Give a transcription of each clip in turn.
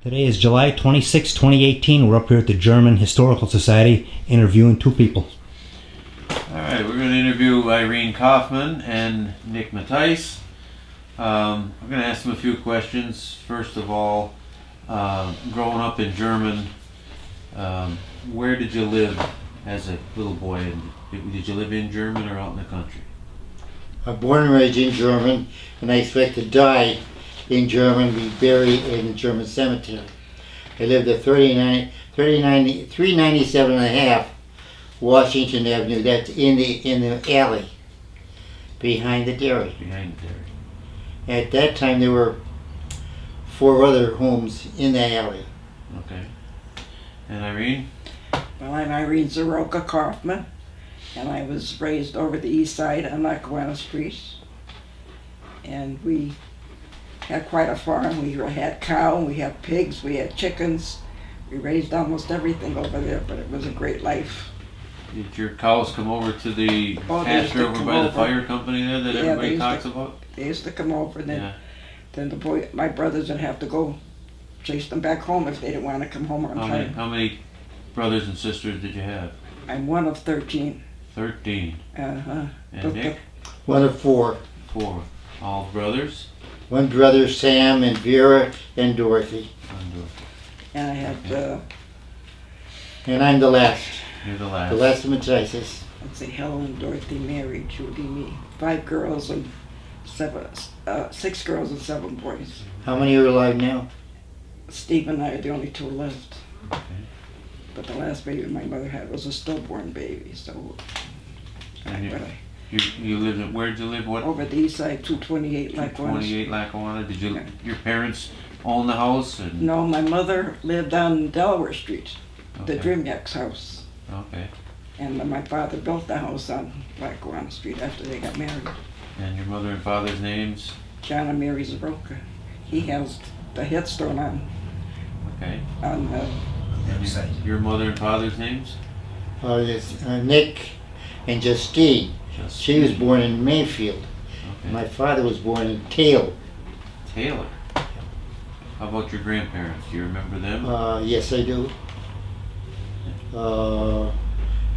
Today is July 26, 2018. We're up here at the German Historical Society interviewing two people. Alright, we're going to interview Irene Kaufman and Nick Mattise. We're going to ask them a few questions. First of all, growing up in German, where did you live as a little boy? Did you live in German or out in the country? I'm born and raised in German, and I expect to die in German, be buried in the German cemetery. I lived at 397 and a half Washington Avenue. That's in the alley behind the dairy. Behind the dairy. At that time, there were 4 other homes in the alley. Okay. And Irene? Well, I'm Irene Kaufman, and I was raised over the east side on Lackawanna Street. And we had quite a farm. We had cow, we had pigs, we had chickens. We raised almost everything over there, but it was a great life. Did your cows come over to the pasture over by the fire company there that everybody talks about? They used to come over, and then my brothers would have to go chase them back home if they didn't want to come home on time. How many brothers and sisters did you have? I'm one of 13. 13. Uh-huh. And Nick? One of 4. 4. All brothers? One brother, Sam, and Vera, and Dorothy. And I had, and I'm the last. You're the last. The last of Mattises. let's see, Helen, Dorothy, Mary, Judy, me. 5 girls and 6 girls and 7 boys. How many are alive now? Steve and I are the only 2 left. Okay. But the last baby my mother had was a stillborn baby, so. And you lived in, where'd you live? What? Over the east side, 228 Lackawanna. 228 Lackawanna. Did your parents own the house? And No, my mother lived on Delaware Street, the Okay. Drimniak's house. Okay. And my father built the house on Lackawanna Street after they got married. And your mother and father's names? John and Mary Zaroka. He has the headstone Okay. on the And your mother and father's names? Yes, Nick and Justine. She was born in Mayfield. Okay. My father was born in Taylor. Taylor. How about your grandparents? Do you remember them? Yes, I do.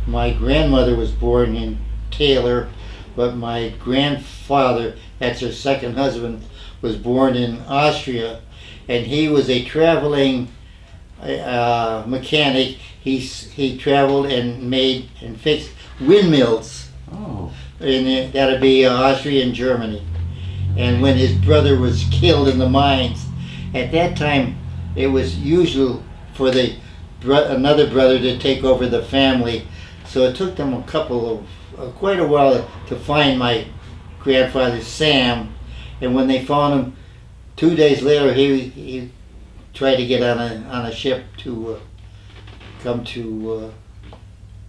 My grandmother was born in Taylor, but my grandfather, that's her second husband, was born in Austria, and he was a traveling mechanic. He traveled and made and fixed windmills. Oh. And that'd be Austria and Germany. And when his brother was killed in the mines, at that time it was usual for another brother to take over the family. So it took them quite a while to find my grandfather Sam. And when they found him, 2 days later, he tried to get on a ship to come to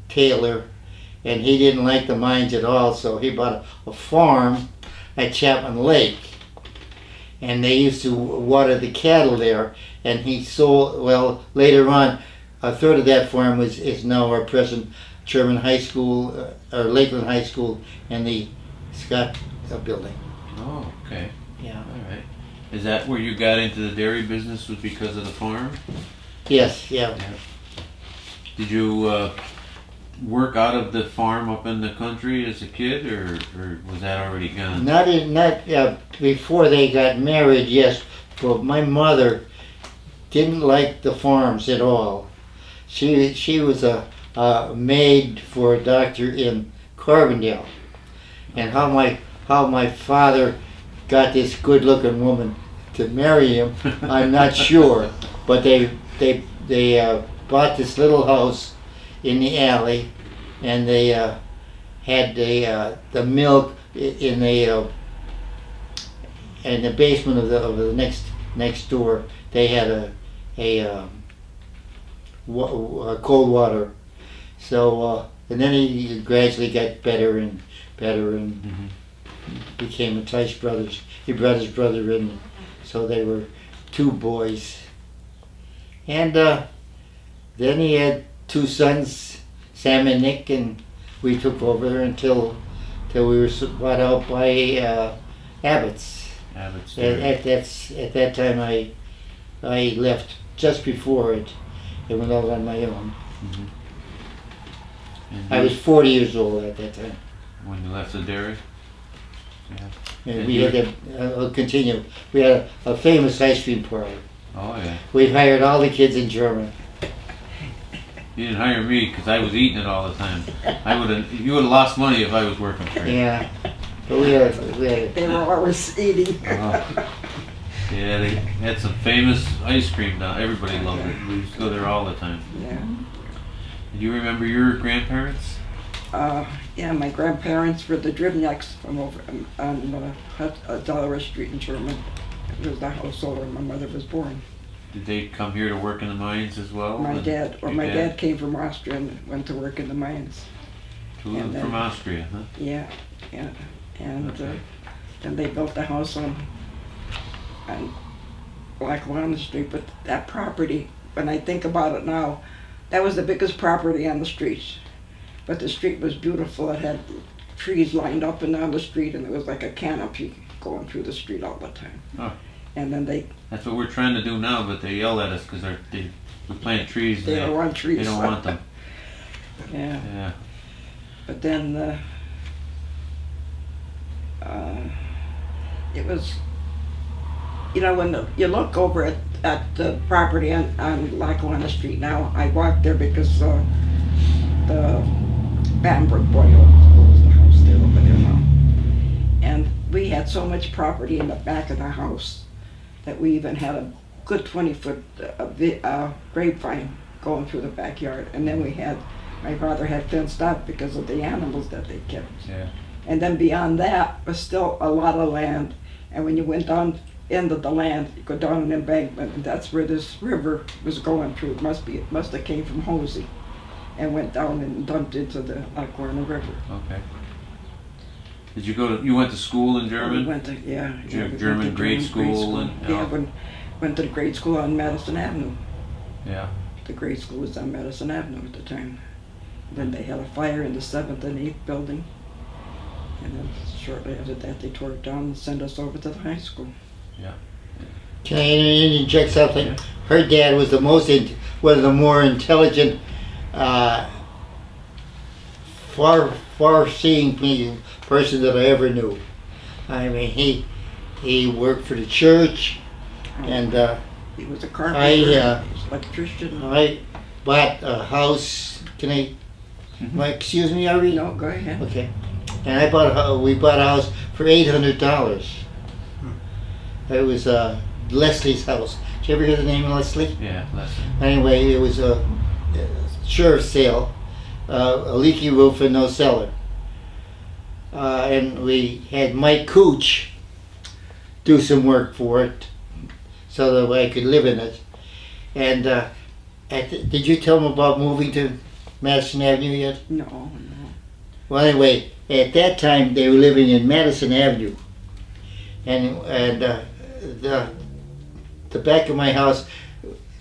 Taylor. And he didn't like the mines at all, so he bought a farm at Chapman Lake. And they used to water the cattle there. And he sold, well, later on, a third of that farm is now our present German high school, or Lakeland High School, and the Scott building. Oh, okay. Yeah. All right. Is that where you got into the dairy business, was because of the farm? Yes, yeah. Did you work out of the farm up in the country as a kid, or was that already gone? Not before they got married, yes. But my mother didn't like the farms at all. She was a maid for a doctor in Carbondale, and how my father got this good-looking woman to marry him, I'm not sure. But they bought this little house in the alley, and they had the milk in the basement of the next door. They had a cold water. So and then he gradually got better and became Mattise brothers. He brought his brother in, so they were 2 boys. And then he had 2 sons, Sam and Nick, and we took over until we were bought out by Abbott's. Abbott's. At that time, I left just before it. And when I was on my own. And I was 40 years old at that time. when you left the dairy? Yeah. And And we you- had I'll continue. We had a famous ice cream parlor. Oh yeah. We hired all the kids in German. You didn't hire me because I was eating it all the time. You would have lost money if I was working for you. Yeah. But we had They were always eating. Yeah, they had some famous ice cream down. Everybody loved it. We used to go there all the time. Yeah. Do you remember your grandparents? Yeah, my grandparents were the Drivniaks from over on Delaware Street in German. It was the household where my mother was born. Did they come here to work in the mines as well? My And dad your came from Austria and went to work in the mines. Two and then- from Austria, huh? Yeah, yeah. And Okay. then they built a house on Lackawanna Street. But that property, when I think about it now, that was the biggest property on the street. But the street was beautiful. It had trees lined up and down the street, and there was like a canopy going through the street all the time. Oh. And then they That's what we're trying to do now, but they yell at us because we plant trees. And don't want trees. They don't want them. Yeah. Yeah. But then it was, when you look over at the property on Lackawanna Street now, I walked there because the Bamberg boy owns the house there over there now. And we had so much property in the back of the house that we even had a good 20-foot grapevine going through the backyard. And then my father had fenced up because of the animals that they kept. Yeah. And then beyond that was still a lot of land. And when you went down into the land, you go down an embankment, and that's where this river was going through. It must have came from Hosey and went down and dumped into the Lackawanna River. Okay. Did you went to school in German? We went to, yeah. Did you have we went German to grade school and- yeah, went to grade school on Madison Avenue. Yeah. The grade school was on Madison Avenue at the time. Then they had a fire in the 7th and 8th building. And then shortly after that, they tore it down and sent us over to the high school. Yeah. Can I interject something? Yeah. Her dad was one of the more intelligent, far-seeing person that I ever knew. I mean, he worked for the church, and He was a carpenter. I, He was an electrician. I bought a house. Can I? Excuse me, Irene? No, go ahead. Okay. And we bought a house for $800. It was Leslie's house. Did you ever hear the name of Leslie? Yeah. Leslie. Anyway, it was a sheriff's sale, a leaky roof and no cellar. And we had Mike Cooch do some work for it so that I could live in it. And did you tell him about moving to Madison Avenue yet? No. Well, anyway, at that time they were living in Madison Avenue, and the back of my house,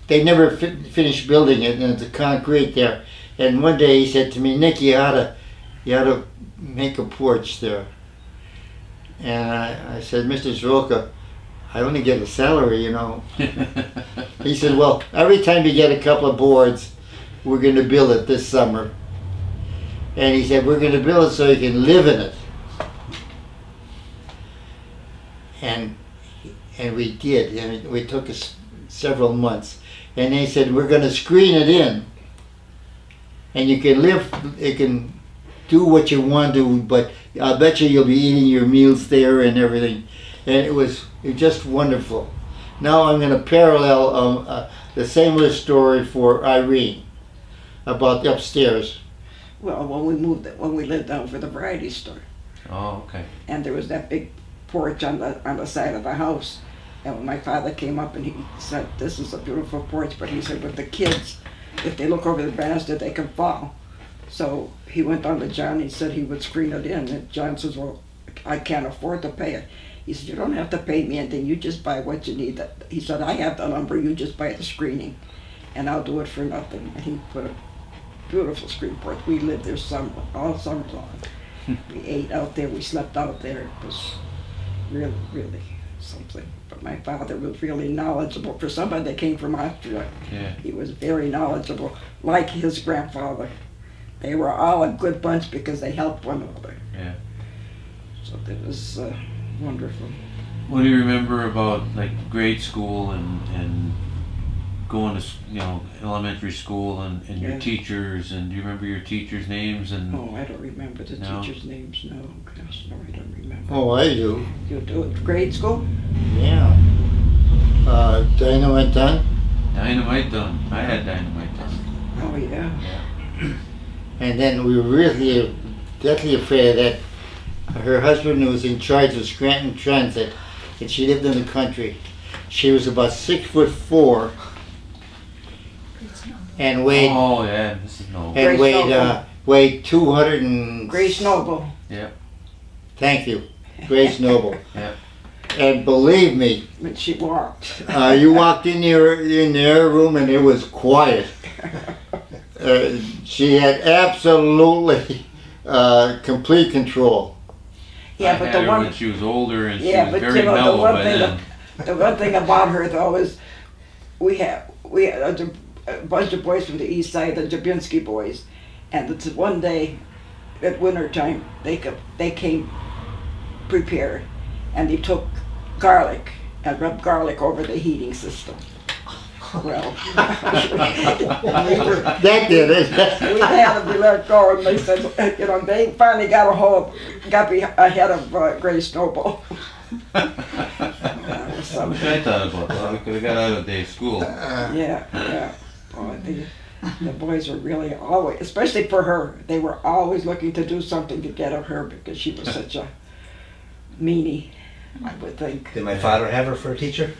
they never finished building it, and it's a concrete there. And one day he said to me, "Nick, you ought to make a porch there." And I said, "Mr. Zroka, I only get a salary, you know." He said, "Well, every time you get a couple of boards, we're going to build it this summer." And he said, "We're going to build it so you can live in it." And we did. And it took us several months. And they said, "We're going to screen it in. And you can do what you want to, but I'll bet you'll be eating your meals there and everything." And it was just wonderful. Now I'm going to parallel the same little story for Irene about the upstairs. Well, when we lived down for the variety store, Oh, okay. and there was that big porch on the side of the house. And when my father came up and he said, "This is a beautiful porch," but he said, "With the kids, if they look over the banister, they can fall." So he went on to John. He said he would screen it in, and John says, "Well, I can't afford to pay it." He said, "You don't have to pay me anything. You just buy what you need." He said, "I have the lumber. You just buy the screening, and I'll do it for nothing." And he put a beautiful screen porch. We lived there all summer long. We ate out there. We slept out there. It was really, really something. But my father was really knowledgeable. For somebody that came from Austria, Yeah. he was very knowledgeable, like his grandfather. They were all a good bunch because they helped one another. Yeah. So it was wonderful. What do you remember about like grade school and going to elementary school and your Yeah. teachers, and do you remember your teachers' names and Oh, I don't remember the No. teachers' names. No, gosh, no, I don't remember. Oh, I do. You do it grade school? Yeah. Dynamite Dunn. Dynamite Dunn? I had Dynamite Dunn. Oh yeah. And then we were really deathly afraid of that. Her husband was in charge of Scranton Transit, and she lived in the country. She was about 6'4" and weighed Oh yeah, this is no. and Grace Noble. weighed 200 and. Grace Noble. Yeah. Thank you, Grace Noble. Yeah. And believe me, When she walked. you walked in their room and it was quiet. She had absolutely complete control. Yeah, I but had the her one. when she was older, and Yeah, she but was very you know, mellow by then. the one thing about her though is we had a bunch of boys from the east side, the Jabinski boys, and it's one day at winter time they came prepared, and they took garlic and rubbed garlic over the heating system. Well, That did it. we had to be let go, and they said, they finally got ahead of Grace Noble. I wish I thought about that. We could have got out of day school. Yeah. Boy, the boys were really always, especially for her, they were always looking to do something to get at her because she was such a meanie, I would think. Did my father have her for a teacher?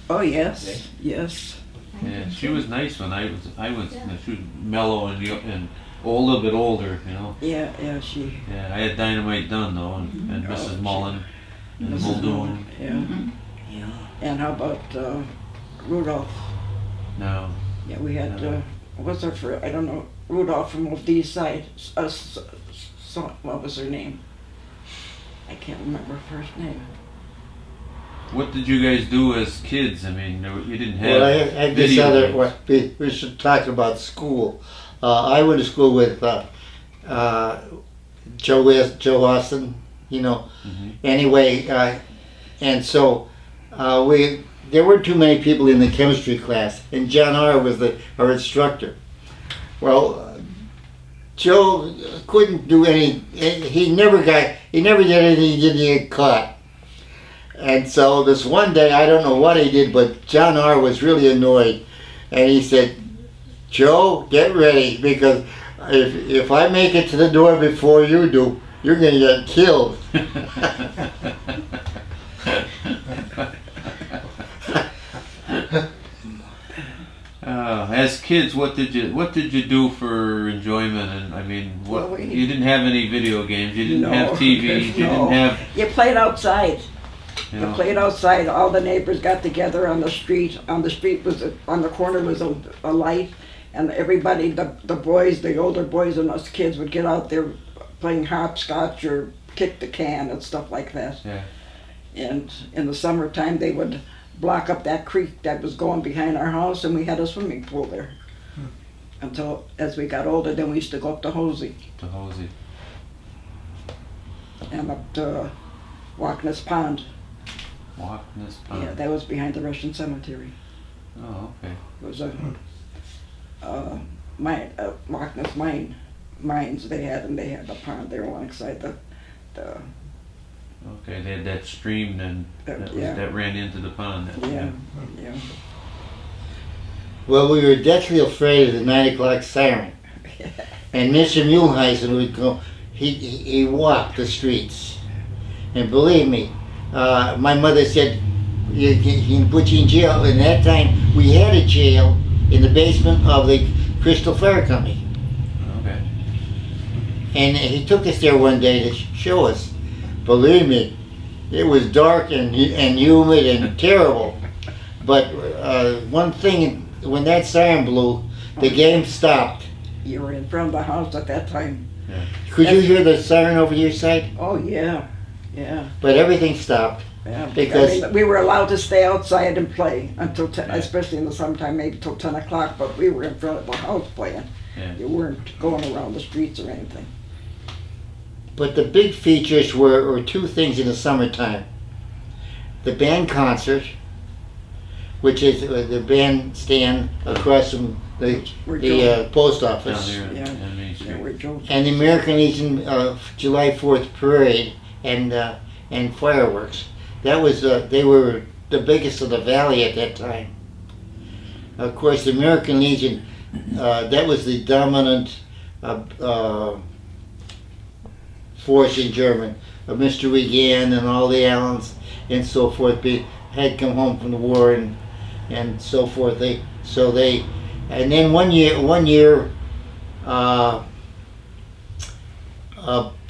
Oh, yes, yes. Yeah, she was nice when I was. She was mellow and a little bit older, Yeah, she. Yeah, I had Dynamite Dunn though, and Oh, Mrs. she- Mullen and Mrs. Muldoon. Mullen, yeah. Yeah. And how about Rudolph? No, Yeah, we had, No. what's her for, I don't know, Rudolph from the east side, what was her name? I can't remember her first name. what did you guys do as kids? I mean, you didn't have. Well, I had this video other. games. Well, we should talk about school. I went to school with Joe Austin. Mhm. Anyway, and so there weren't too many people in the chemistry class, and John R. was our instructor. Well, Joe couldn't do any. He never did anything. He didn't get caught. And so this one day, I don't know what he did, but John R. was really annoyed, and he said, "Joe, get ready, because if I make it to the door before you do, you're going to get killed." As kids, what did you do for enjoyment? And I mean, Well, you didn't have any video games. You didn't No, have TV. You no. didn't have. You played outside. You You know, played outside. All the neighbors got together on the street. On the street on the corner was a light, and everybody, the boys, the older boys, and us kids would get out there playing hopscotch or kick the can and stuff like that. Yeah. And in the summertime, they would block up that creek that was going behind our house, and we had a swimming pool there. Until, as we got older, then we used to go up to Hosey To Hosey. and up to Walkness Pond. Walkness Yeah, Pond. that was behind the Russian cemetery. Oh, okay. It was a Walkness mines they had, and they had the pond there alongside the Okay, they had that stream then yeah. that ran into the pond. yeah. Well, we were deathly afraid of the 9 o'clock siren. And Mr. Muleheisen would go, he walked the streets. And believe me, my mother said, he can put you in jail. And that time, we had a jail in the basement of the Crystal Fire Company. Okay. And he took us there one day to show us. Believe me, it was dark and humid and terrible. But one thing, when that siren blew, the game stopped. You were in front of the house at that time. Could you hear the siren over your side? Oh yeah, yeah. But everything stopped. Yeah, Because- I mean, we were allowed to stay outside and play until 10, Yeah. especially in the summertime, maybe till 10 o'clock, but we were in front of the house playing. Yeah. You weren't going around the streets or anything. But the big features were two things in the summertime. The band concert, which is the bandstand across from the post Down office, here Yeah. on Main Yeah, Street. where Joe. and the American Legion July 4th parade and fireworks. That was they were the biggest of the valley at that time. Of course, the American Legion, that was the dominant force in German. Mr. Regan and all the Allens and so forth had come home from the war and so forth. And then one year, a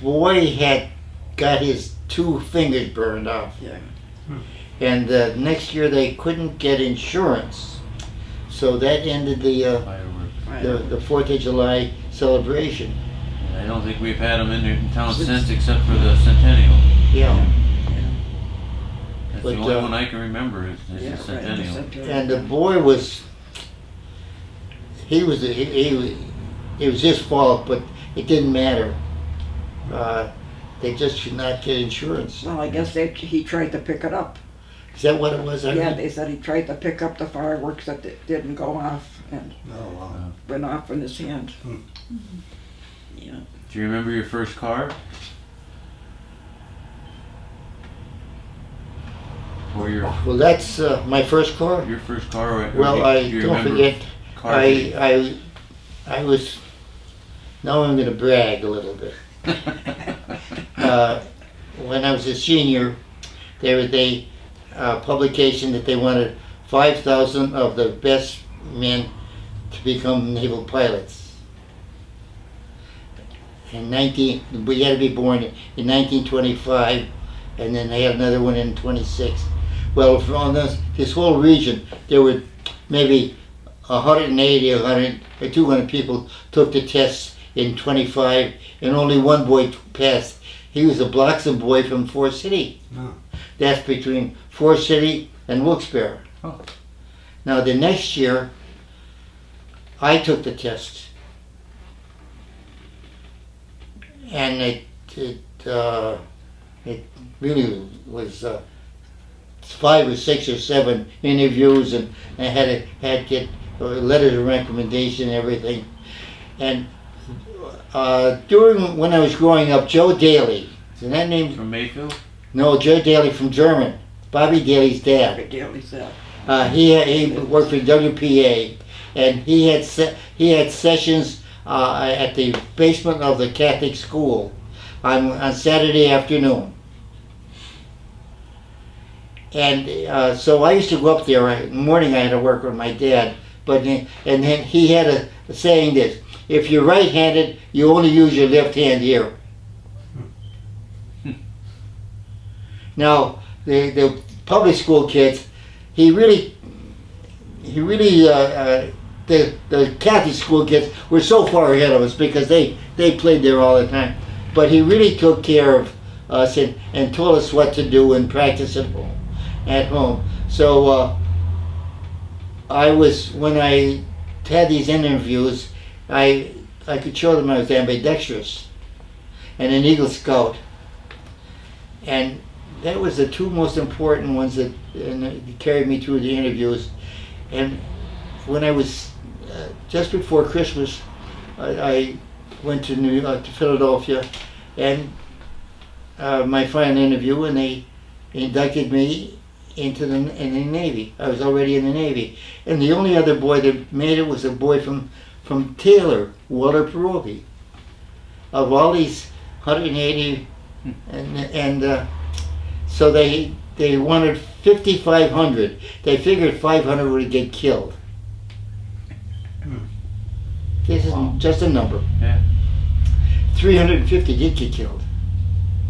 boy had got his 2 fingers burned off. Yeah. And the next year they couldn't get insurance, so that ended Fireworks. the 4th of July celebration. And I don't think we've had them in town since, except for the centennial. Yeah. That's But, the only uh, one I can remember is the Yeah, right, centennial. And the boy was, he was it was his fault, but it didn't matter. They just could not get insurance. Well, I guess he tried to pick it up. Is that what it was? Yeah, they said he tried to pick up the fireworks that didn't go off and Oh, wow. went off in his hand. Hmm. Yeah. Do you remember your first car? Or Well, that's my first car. your first car? Or Well, do you don't remember forget, car days? I was, now I'm gonna brag a little bit. When I was a senior, there was a publication that they wanted 5,000 of the best men to become naval pilots. We had to be born in 1925, and then they had another one in 26. Well, from this whole region, there were maybe 180, 100, or 200 people took the tests in 25, and only one boy passed. He was a Bloxham boy from Forest City. Oh. That's between Forest City and Wilkes-Barre. Oh. Now the next year, I took the test, and it really was 5 or 6 or 7 interviews, and I had to get letters of recommendation and everything. And when I was growing up, Joe Daly, is that name? From Mayfield? No, Joe Daly from German, Bobby Daly's dad. Big deal, he said. He worked for WPA, and he had sessions at the basement of the Catholic school on Saturday afternoon. And so I used to go up there. In the morning I had to work with my dad, and then he had a saying this: if you're right-handed, you only use your left hand here. Now the public school kids, the Catholic school kids were so far ahead of us because they played there all the time. But he really took care of us and told us what to do and practice at home. So when I had these interviews, I could show them I was ambidextrous and an Eagle Scout. And that was the 2 most important ones that carried me through the interviews. And when I was just before Christmas, I went to Philadelphia, and my final interview, and they inducted me into the Navy. I was already in the Navy, and the only other boy that made it was a boy from Taylor, Walter Pierogi. Of all these 180, and so they wanted 5,500. They figured 500 would get killed. This is just a number. Yeah. 350 did get killed.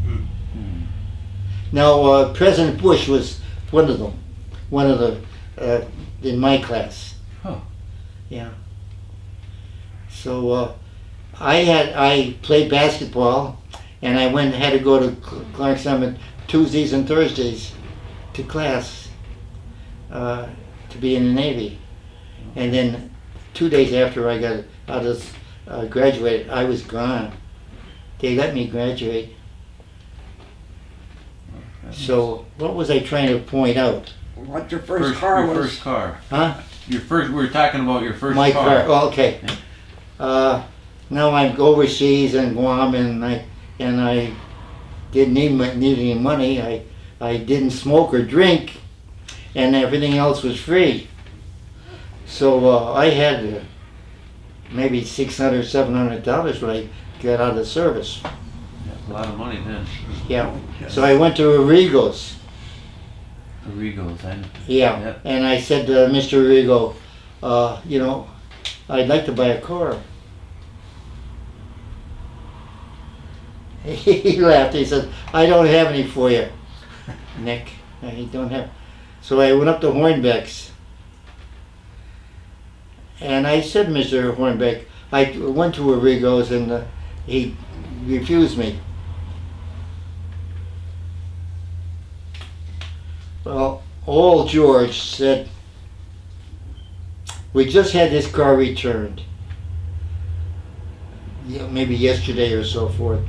Hmm. Now, President Bush was one of them. One of the, in my class. Huh. Yeah. So, I played basketball, and I had to go to Clark Summit Tuesdays and Thursdays. to class to be in the Navy. And then 2 days after I got out of graduated, I was gone. They let me graduate. So what was I trying to point out? What your first car your was? first car. Huh? Your first. We were talking about your first My car. car. Oh, okay. Now I'm overseas in Guam, and I didn't need any money. I didn't smoke or drink, and everything else was free. So I had maybe $600, $700 when I got out of the service. That's a lot of money then. Yeah. So I went to Arrigo's. Arrigo's, I know. Yeah. Yep. And I said to Mr. Arrigo, I'd like to buy a car. He laughed. He said, I don't have any for you, Nick. I don't have. So I went up to Hornbeck's. And I said, Mr. Hornbeck, I went to Arrigo's and he refused me. Well, old George said, we just had this car returned. Yeah, maybe yesterday or so forth.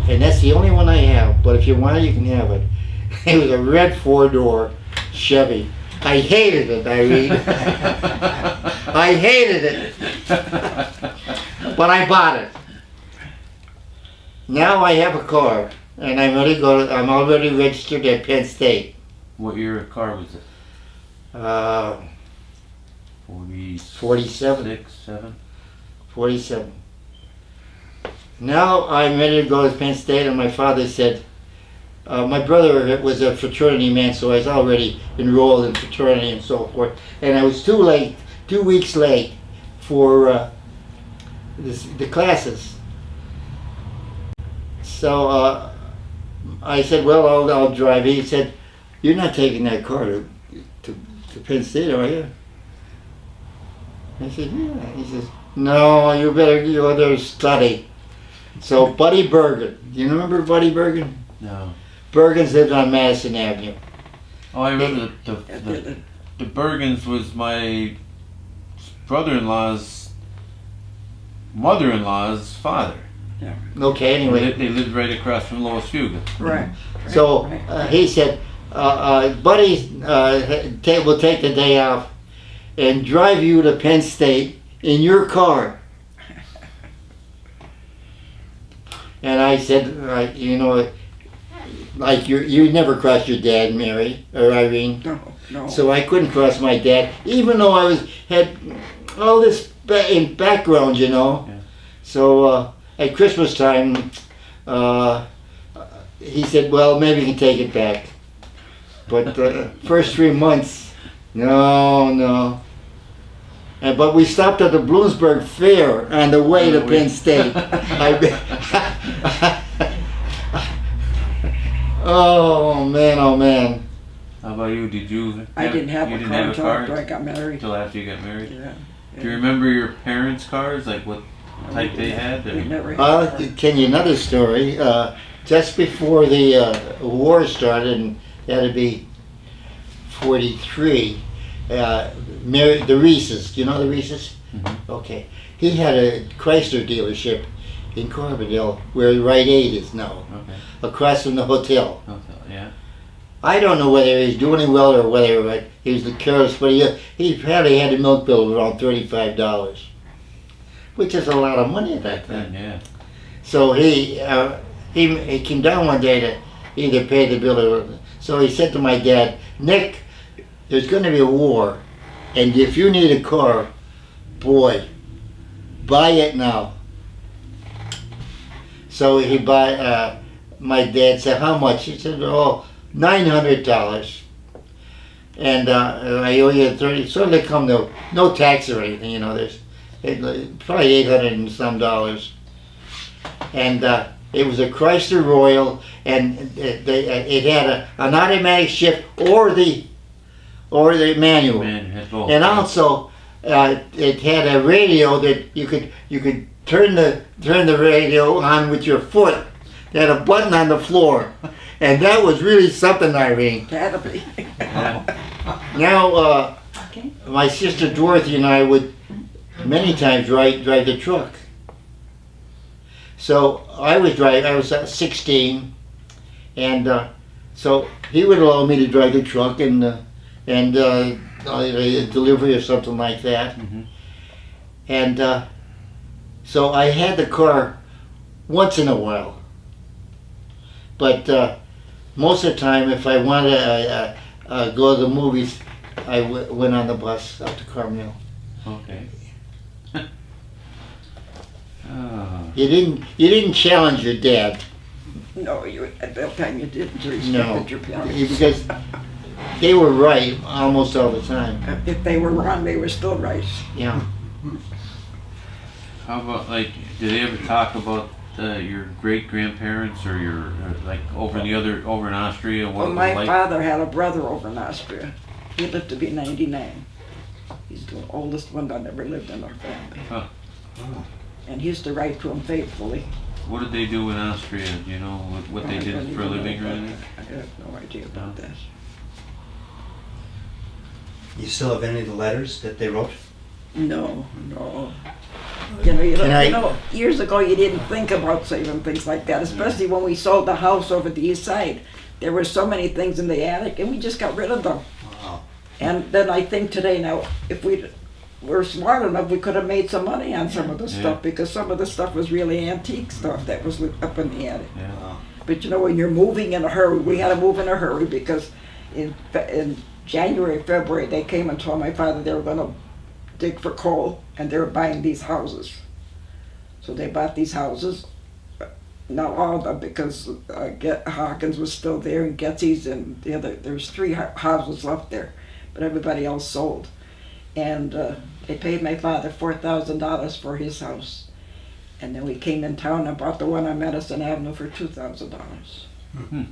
And that's the only one I have, but if you want it, you can have it. It was a red 4-door Chevy. I hated it, Irene. I hated it. But I bought it. Now I have a car, and I'm already registered at Penn State. What year of car was it? 47. 7? 47. Now I'm ready to go to Penn State, and my father said, my brother was a fraternity man, so I was already enrolled in fraternity and so forth. And I was 2 weeks late for the classes. So I said, well, I'll drive. He said, you're not taking that car to Penn State, are you? I said, yeah. He says, no, you better go there and study. So Buddy Bergen, do you remember Buddy Bergen? No. Bergens lived on Madison Avenue. Oh, I remember the Bergens was my brother-in-law's mother-in-law's father. Yeah. Okay, anyway. They lived right across from Lois Fuga. Right. So he said, Buddy will take the day off and drive you to Penn State in your car. And I said, like you never crossed your dad, Mary or Irene. No. So I couldn't cross my dad, even though I had all this in background, Yeah. So at Christmas time, he said, well, maybe you can take it back. But first 3 months, no. But we stopped at the Bloomsburg Fair on the way to Penn State. Oh man. How about you? I didn't have you a didn't car have a until car after I got married. until after you got married? Yeah. Do you remember your parents' cars? Like what type they had? We Or- never had a I'll car. tell you another story. Just before the war started, and that'd be 43, the Reeses, do you know the Reeses? Mhm. Okay. He had a Chrysler dealership in Carbondale, where Rite Aid is now, Okay. across from the hotel. Yeah. I don't know whether he's doing well or whether he was careless, but he probably had a milk bill of around $35, which is a lot of money at that time. Yeah. So he came down one day to either pay the bill or. So he said to my dad, Nick, there's going to be a war, and if you need a car, boy, buy it now. So my dad said, how much? He said, oh, $900. And I owe you 30, so they come to, no tax or anything, there's probably 800 and some dollars. And it was a Chrysler Royal, and it had an automatic shift or the manual. Man, you had both. And also, it had a radio that you could turn the radio on with your foot, had a button on the floor. And that was really something, Irene. That'll be. Now, Okay. my sister Dorothy and I would many times drive the truck. So I was 16, and so he would allow me to drive the truck and a delivery or something like that. Mhm. And so I had the car once in a while. But most of the time, if I wanted to go to the movies, I went on the bus up to Carmel. Okay. You didn't challenge your dad. No, you at that time you didn't. You No, respected your parents. because they were right almost all the time. If they were wrong, they were still right. Yeah. How about, like, did they ever talk about your great grandparents or your like over in Austria? What Well, it was my like? father had a brother over in Austria. He lived to be 99. He's the oldest one that ever lived in our family. Huh. And he used to write to him faithfully. What did they do in Austria? Do you know what they I did don't for a even living or know anything? that. I have no idea about that. You still have any of the letters that they wrote? No. Can I- You know, years ago you didn't think about saving things like that, especially when we sold the house over the east side. There were so many things in the attic and we just got rid of them. Wow. And then I think today now, if we were smart enough, we could have made some money on some of the Yeah. stuff because some of the stuff was really antique stuff that was up in the attic. Yeah. Wow. But you know, when you're moving in a hurry, we had to move in a hurry because in January, February, they came and told my father they were going to dig for coal and they were buying these houses. So they bought these houses, not all of them because Hawkins was still there and Getsy's and the other, there's 3 houses left there, but everybody else sold. And they paid my father $4,000 for his house. And then we came in town and bought the one on Madison Avenue for $2,000. Mhm.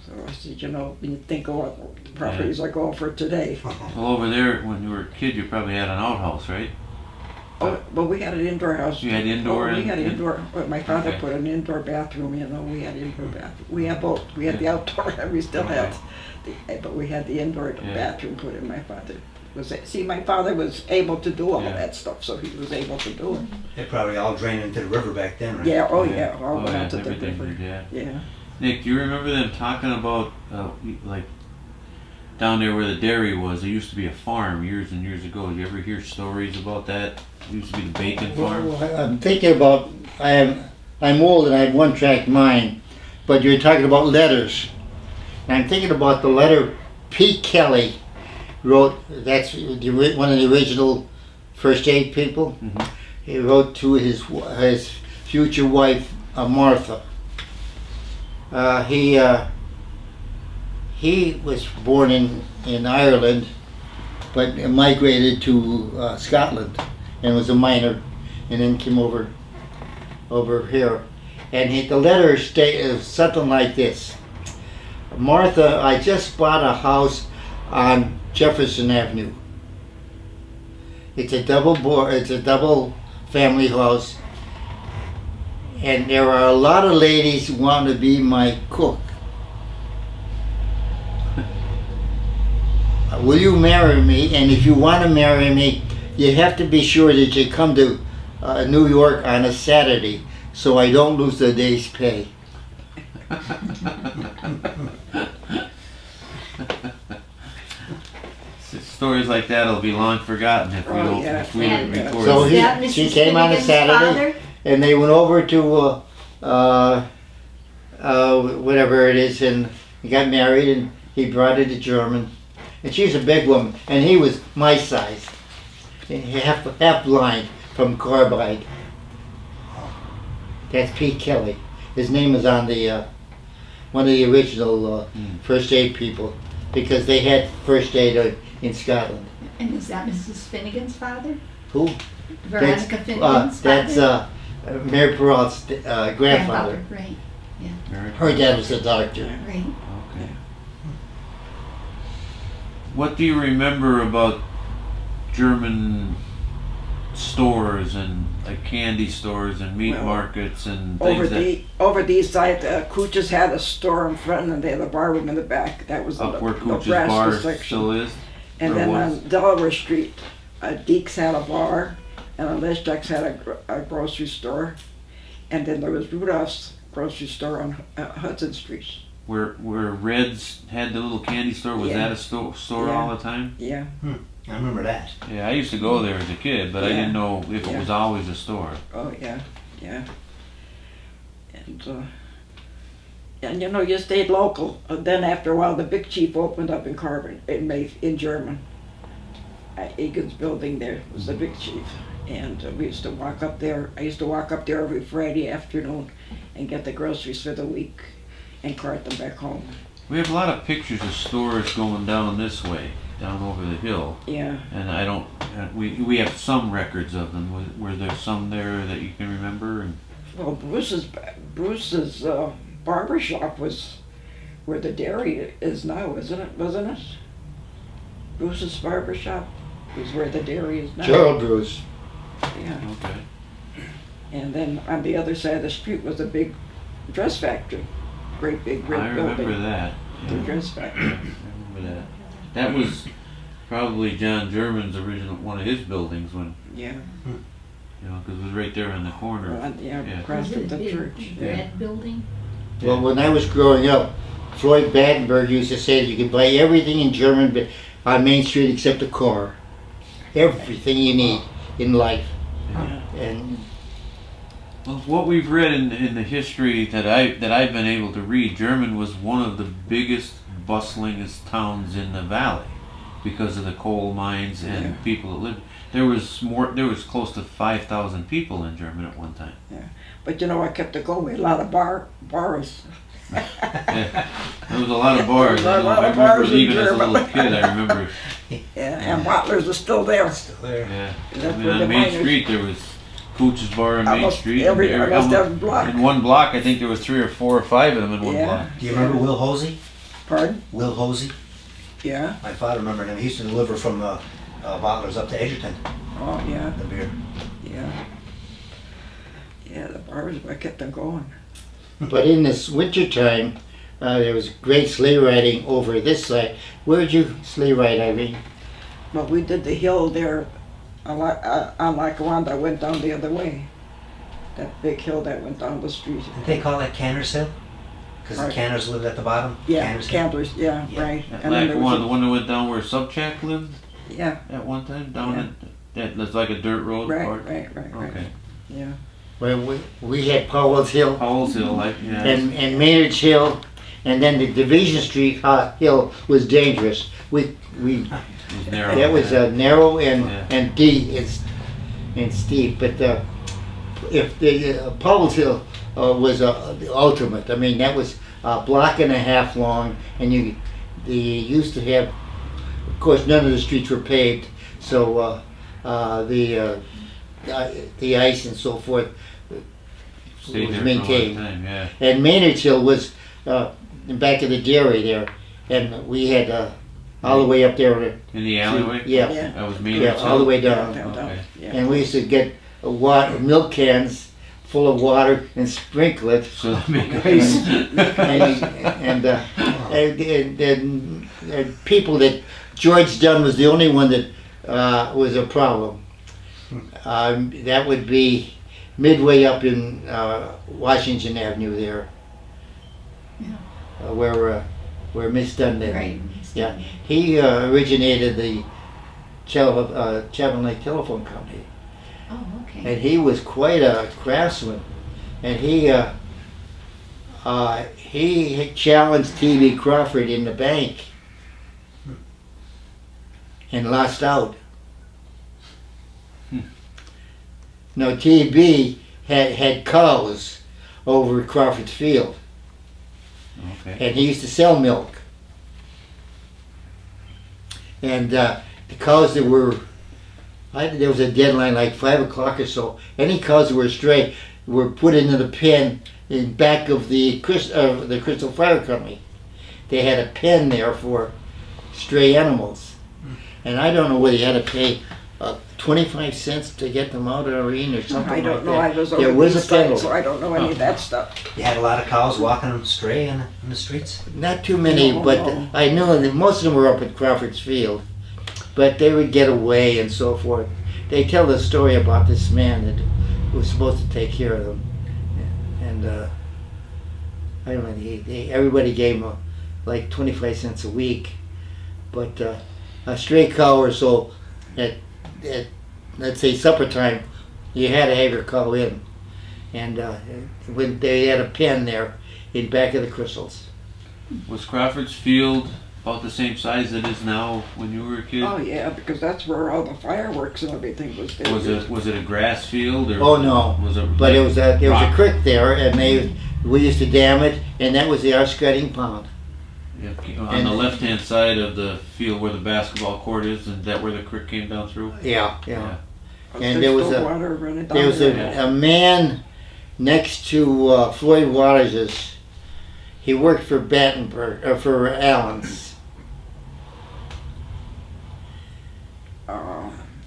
So I said, you know, when you think of what properties are going for today. Well, over there, when you were a kid, you probably had an outhouse, right? Oh, but we had an indoor house. You had indoor Oh, we and- had indoor. But my father Okay. put an indoor bathroom. You know, we had indoor bathroom. We had both. We had the outdoor, and we still have. But we had the indoor Yeah. bathroom put in. My father see, my father was able to do all Yeah. that stuff, so he was able to do it. They probably all drained into the river back then, right? Yeah. Oh yeah. All Oh, went yeah, out to the everything river. did, yeah. Yeah. Nick, do you remember them talking about like down there where the dairy was? There used to be a farm years and years ago. Did you ever hear stories about that? It used to be the bacon farm. Well, I'm thinking about, I'm old and I have one-track mind, but you're talking about letters. And I'm thinking about the letter Pete Kelly wrote, that's one of the original first aid people. Mhm. He wrote to his future wife, Martha. He was born in Ireland, but migrated to Scotland and was a miner, and then came over here. And the letter is something like this: Martha, I just bought a house on Jefferson Avenue. It's a double family house, and there are a lot of ladies who want to be my cook. Will you marry me? And if you want to marry me, you have to be sure that you come to New York on a Saturday, so I don't lose the day's pay. Stories like that will be long forgotten if we Oh, don't yeah. if we And don't record So it. Is that Mr. she came on a Finnegan's Saturday, father? and they went over to whatever it is, and he got married, and he brought her to German. And she's a big woman, and he was my size, half blind from carbide. That's Pete Kelly. His name is on the one of the original first aid people, because they had first aid in Scotland. And is that Mrs. Finnegan's father? Who? Veronica Finnegan's That's father? Mary Peralt's grandfather. Right, Very Her dad was a doctor. right. Okay. What do you remember about German stores and like candy stores and meat Well, markets and Over things over the east side, Cooch's had a store in front and they had a bar room in the back. That was that up the where Cooch's Nebraska bar section. still is. And or then was. on Delaware Street, Deeks had a bar, and Lishtek's had a grocery store, and then there was Rudolph's grocery store on Hudson Street. Where Red's had the little candy store, was Yeah. that a store Yeah. all the time? Yeah, I remember that. Yeah, I used to go there as a kid, but I Yeah. didn't know if it Yeah. was always a store. oh yeah, yeah. And you know, you stayed local. Then after a while, the Big Chief opened up in Carbon, in German. Egan's building there was the Big Chief. And we used to walk up there. I used to walk up there every Friday afternoon and get the groceries for the week and cart them back home. We have a lot of pictures of stores going down this way, down over the hill. Yeah. And I don't, we have some records of them. Were there some there that you can remember? And Well, Bruce's barber shop was where the dairy is now, isn't it? Wasn't it? Bruce's barber shop was where the dairy is now. Gerald Bruce. Yeah. okay. And then on the other side of the street was a big dress factory. Great big red I building. remember that. The Yeah, dress factory. I remember that. That was probably John German's original, one of his buildings when, Yeah. you know, because it was right there in the corner. Yeah, Yeah. across Was from it the a big church. red building? Well, when I was growing up, Floyd Battenberg used to say that you could buy everything in German but on Main Street except a car. Everything you need in life. Yeah. And Well, what we've read in the history that I've been able to read, German was one of the biggest, bustlingest towns in the valley because of the coal mines and Yeah. people that lived. There was close to 5,000 people in German at one time. But you know, I kept it going. We had a lot of bars. Yeah. There was a lot of bars. There were a lot I of remember bars in even as a German. little kid. I remember. Yeah, and Butler's is still there. Still there. Yeah. That's I mean, where the on Main miners- Street there was Cooch's Bar on Main Almost Street. every- and almost every block. In one block, I think there was 3 or 4 or 5 of them in one Yeah. block. Do you remember Will Hosey? Pardon? Will Hosey? Yeah. My father remembered him. He used to deliver from Bottlers up to Edgerton, Oh, yeah. the beer. Yeah. Yeah, the bars, I kept them going. but in this wintertime, there was great sleigh riding over this side. Where'd you sleigh ride, Irene? But we did the hill there on Lackawanna, went down the other way. That big hill that went down the street. Did they call that Canner's Hill? Because the Right. Canners lived at the bottom? Yeah, Canner's Hill? Candlers, yeah, Yeah. right. That And then there one, was the one that went down where Subchak lived yeah, at one time, down that's like a dirt road right, part. right. Okay. Yeah. Well, we had Powell's Hill Powell's Hill, like yeah. and Maynard's Hill, and then the Division Street hill was dangerous. it was narrow. That was narrow and Yeah. and deep and steep. But if the Powell's Hill was the ultimate. I mean, that was a block and a half long, and they used to have. Of course, none of the streets were paved, so the ice and so forth Stayed was there maintained. for a long time, yeah. And Maynard's Hill was in back of the dairy there, and we had all the way up there. In the alleyway? Yeah, Yeah. That was yeah, Maynard's all the Hill? way down. Okay. Yeah. And we used to get milk cans full of water and sprinkle it. So that make ice. And people that George Dunn was the only one that was a problem. That would be midway up in Washington Avenue there, where Miss Dunn lived. Right. Yeah, he originated the Chapman Lake Telephone Company, Oh, okay. and he was quite a craftsman. And he challenged T.B. Crawford in the bank and lost out. Now T.B. had cows over at Crawford's Field, Okay. and he used to sell milk. And the cows that were, there was a deadline like 5 o'clock or so. Any cows that were stray were put into the pen in back of the Crystal Fire Company. They had a pen there for stray animals, and I don't know whether you had to pay 25 cents to get them out of Irene or something I don't like know. that. I was There over was the a east side, penalty. so I don't know any of that stuff. You had a lot of cows walking stray in the streets? Not too many, No, but no. I know that most of them were up at Crawford's Field. But they would get away and so forth. They tell the story about this man that was supposed to take care of them. And I don't know, everybody gave him like 25 cents a week. But a stray cow or so at let's say supper time, you had to have your cow in. And when they had a pen there in back of the Crystals. Was Crawford's Field about the same size it is now when you were a kid? Oh yeah, because that's where all the fireworks and everything was. Was it a grass field or? Oh no, Was it? but there was a rock? creek there, and we used to dam it, and that was our scudding pond. Yeah, on the left-hand side of the field where the basketball court is, and that where the creek came down through. Yeah. Yeah. And there was water running down there was there. a man next to Floyd Waters's. He worked for Battenberg or for Allen's.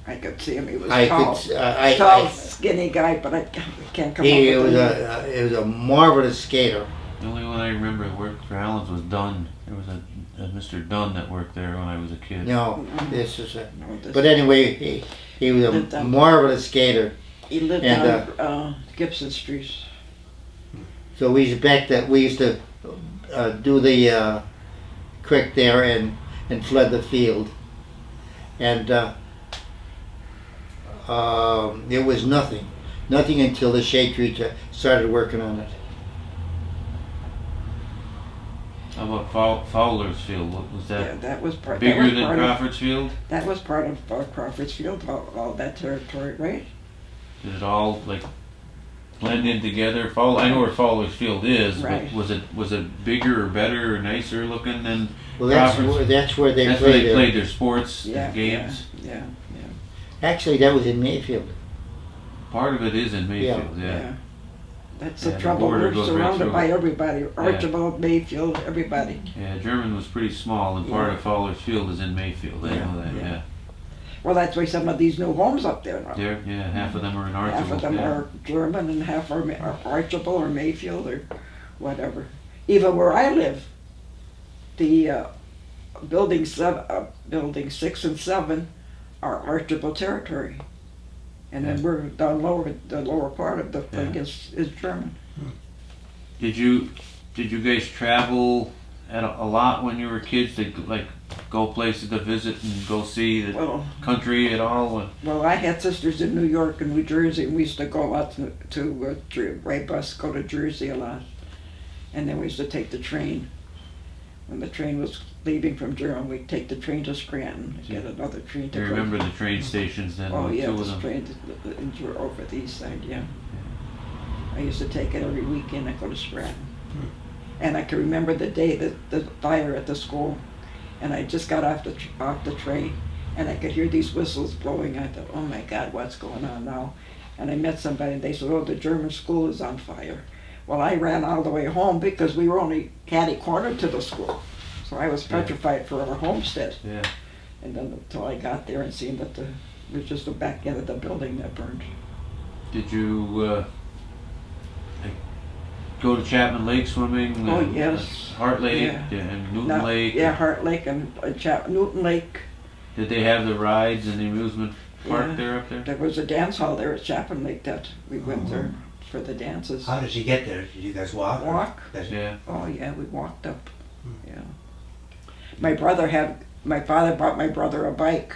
I could see him. He was I tall, could tall, skinny guy, but I can't come he up was with the name. it was a marvelous skater. The only one I remember that worked for Allen's was Dunn. There was a Mr. Dunn that worked there when I was a kid. No, this is a. No, this- But anyway, he was Lived a on- marvelous skater. he lived and, on Gibson Street. So we used to do the creek there and flood the field, and it was nothing until the shade tree started working on it. How about Fowler's Field? What was Yeah, that? that was part. Bigger that was than part Crawford's Field? That was part of Crawford's Field, all that territory, right? Did it all like blend in together? I know where Fowler's Field is, Right. but was it bigger or better or nicer looking than Well, Crawford's? that's where they That's where played. they their- played their sports Yeah, and games. Yeah. Actually, that was in Mayfield. Part of it is in Mayfield, yeah. That's Yeah, the the trouble. border We're goes right surrounded through by it. everybody. Archibald, Mayfield, everybody. Yeah, German was pretty small, and part Yeah. of Fowler's Field is in Mayfield. I know that. Yeah. Yeah, Well, that's why some of these new homes up there now. there. Yeah, half of them are in Archibald. Half of them yeah. are German and half are Archibald or Mayfield or whatever. Even where I live, the building 6 and 7 are Archibald territory. And then Yeah. we're down lower, the lower part of the thing Yeah. is German. Did you guys travel a lot when you were kids to like go places to visit and go see the Well, country at all? Well, I had sisters in New York and New Jersey, and we used to go out to by bus, go to Jersey a lot. And then we used to take the train. When the train was leaving from Durham, we'd take the train to Scranton, and get another train to You go. remember the train stations then? Oh, yeah, two of the them. train over the east side, yeah. I used to take it every weekend and go to Scranton. And I can remember the day that the fire at the school, and I just got off the train, and I could hear these whistles blowing. I thought, oh my God, what's going on now? And I met somebody, and they said, oh, the German school is on fire. Well, I ran all the way home because we were only catty corner to the school. So I was petrified for our homestead. Yeah. And then until I got there and seen that it was just the back end of the building that burned. Did you like, go to Chapman Lake swimming? Oh, yes. Heart Lake Yeah. and Newton Now- Lake. Yeah, Heart Lake and Newton Lake. Did they have the rides and the amusement park Yeah. there up there? There was a dance hall there at Chapman Lake that we went there for the dances. How did you get there? Did you guys walk? or- Walk? Yeah. Oh yeah, we walked up. Yeah. My father bought my brother a bike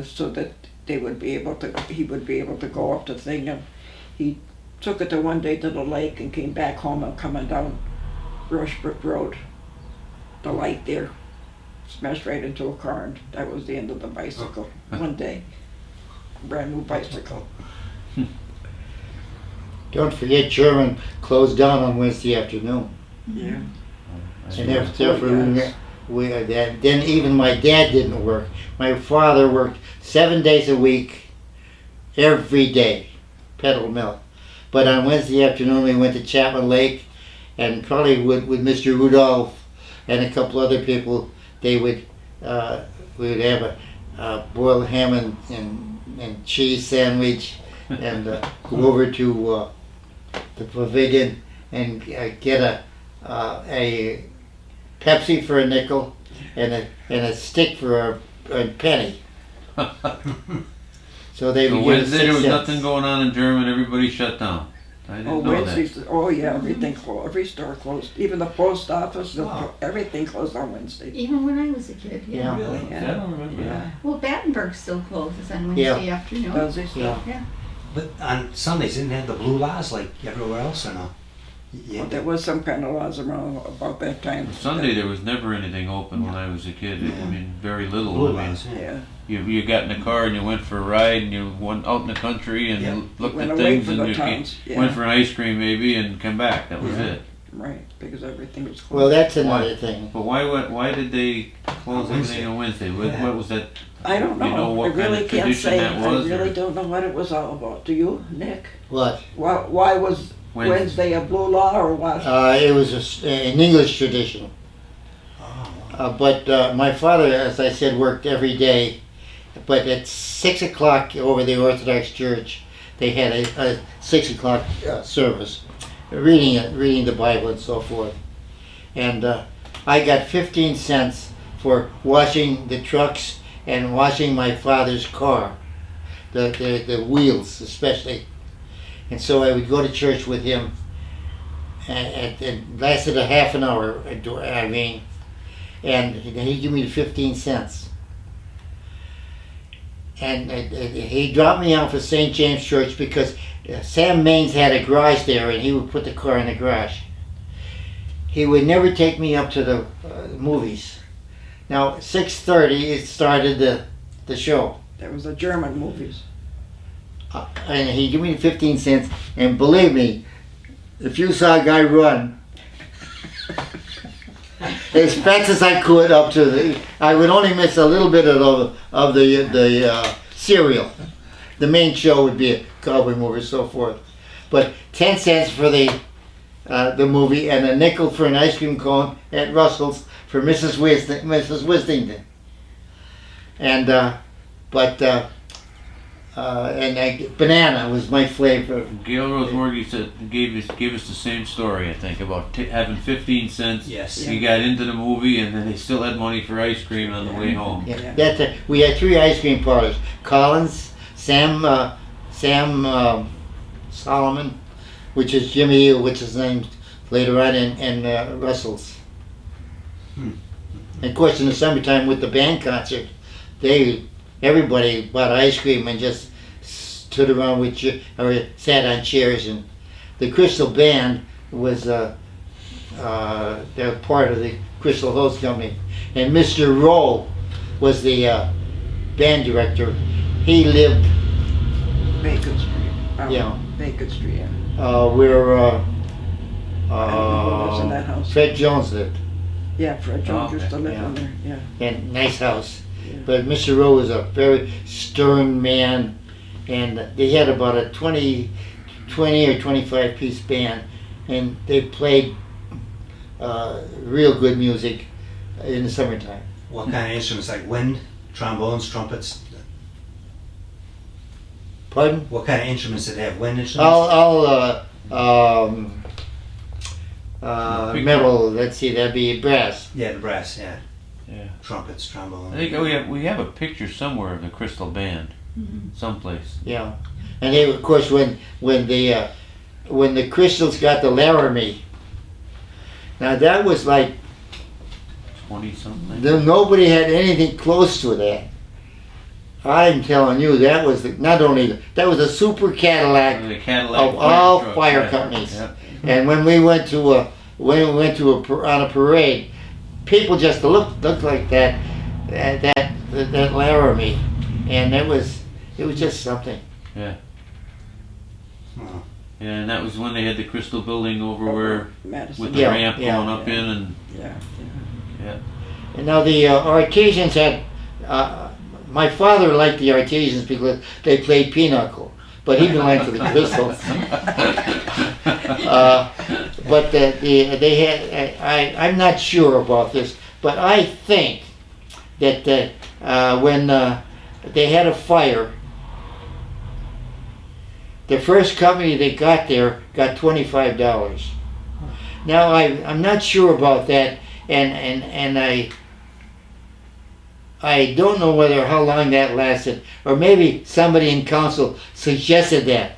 so that he would be able to go up the thing, and he took it one day to the lake and came back home, and coming down Rushbrook Road, the light there smashed right into a car, and that was the end of the bicycle. One day. Brand new bicycle. Don't forget, German closed down on Wednesday afternoon. Yeah. And therefore, then even my dad didn't work. My father worked 7 days a week, every day, pedal mill. But on Wednesday afternoon, we went to Chapman Lake, and probably with Mr. Rudolph and a couple other people, we would have a boiled ham and and cheese sandwich, and go over to the pavilion and get a Pepsi for a nickel and a stick for a penny. So they So would give us Wednesday there 6 was cents. nothing going on in German. Everybody shut down. I didn't Oh, know Wednesdays, oh yeah, everything closed, every store closed, even the post office, everything closed on Wednesday. Even when I was a kid, Yeah. yeah. that. Really? Yeah. I don't remember that. Yeah, Well, Battenberg still closes on Yeah. Wednesday afternoon. does it still? Yeah. But on Sundays, didn't they have the blue laws like everywhere else, or no? Yeah. Well, there was some kind of laws around about that time. Sunday there was never anything open when I was a kid. I mean, very little. Blue I mean, laws, yeah. Yeah, you got in the car and you went for a ride and you went out in the country and Yeah. you looked Went at away things from and the you towns, yeah. went for an ice cream maybe and come back. That was Yeah. it. right, because everything was closed. Well, that's another thing. But why did they close everything on Wednesday? What was that? I don't know. You know what I kind really of can't tradition say. that was, I really or- don't know what it was all about. Do you, Nick? What? Why was Wednesday a blue law or what? It was an English tradition. Oh. But my father, as I said, worked every day. But at 6 o'clock over the Orthodox Church, they had a 6 o'clock service, reading the Bible and so forth. And I got 15 cents for washing the trucks and washing my father's car, the wheels especially. And so I would go to church with him, and it lasted a half an hour, I mean, and he'd give me the 15 cents. And he dropped me off at St. James Church because Sam Maines had a garage there and he would put the car in the garage. He would never take me up to the movies. Now, 6:30 it started the show. There was the German movies. And he gave me 15 cents, and believe me, if you saw a guy run as fast as I could up to I would only miss a little bit of the serial. The main show would be a cowboy movie, so forth. But 10 cents for the movie, and a nickel for an ice cream cone at Russell's for Mrs. Wistington. And banana was my flavor. Gail Rose Morgan said gave us the same story. I think about having 15 cents. Yes. You got into the movie and then they still had money for ice cream on the way home. Yeah, we had 3 ice cream parlors: Collins, Sam Solomon, which is Jimmy, which is named later on, and Russell's. And of course, in the summertime with the band concert, everybody bought ice cream and just stood around or sat on chairs. And the Crystal Band was they're part of the Crystal Host Company, and Mr. Rowe was the band director. He lived Bacon Street. Yeah. Bacon Street, yeah. where I don't know who lives in that house. Fred Jones lived. Yeah, Fred Jones Oh, used to live yeah. in there, yeah. And nice house. Yeah. But Mr. Rowe was a very stern man, and they had about a 20 or 25 piece band, and they played real good music in the summertime. What kind of instruments, like wind, trombones, trumpets? Pardon? What kind of instruments did they have? Wind instruments? Metal, let's see, that'd be brass. Yeah, the brass, yeah. Yeah. Trumpets, trombone. I think we have a picture somewhere of the Crystal Band, someplace. Yeah. And they, of course, when the Crystals got the Laramie, now that was like, 20 something. nobody had anything close to that. I'm telling you, that was that was a super Cadillac The Cadillac of all truck, fire yeah. companies. Yeah. And when we went to on a parade, people just looked like that Laramie, and it was just something. Yeah. Oh. Yeah, and that was when they had the Crystal Building over where Madison. with the Yeah, ramp yeah, going up yeah. in and Yeah. And now the Artesians had. My father liked the Artesians because they played pinochle, but he belonged to the Crystals. But they had. I'm not sure about this, but I think that when they had a fire The first company that got there got $25. Now I'm not sure about that, and I don't know whether how long that lasted, or maybe somebody in council suggested that.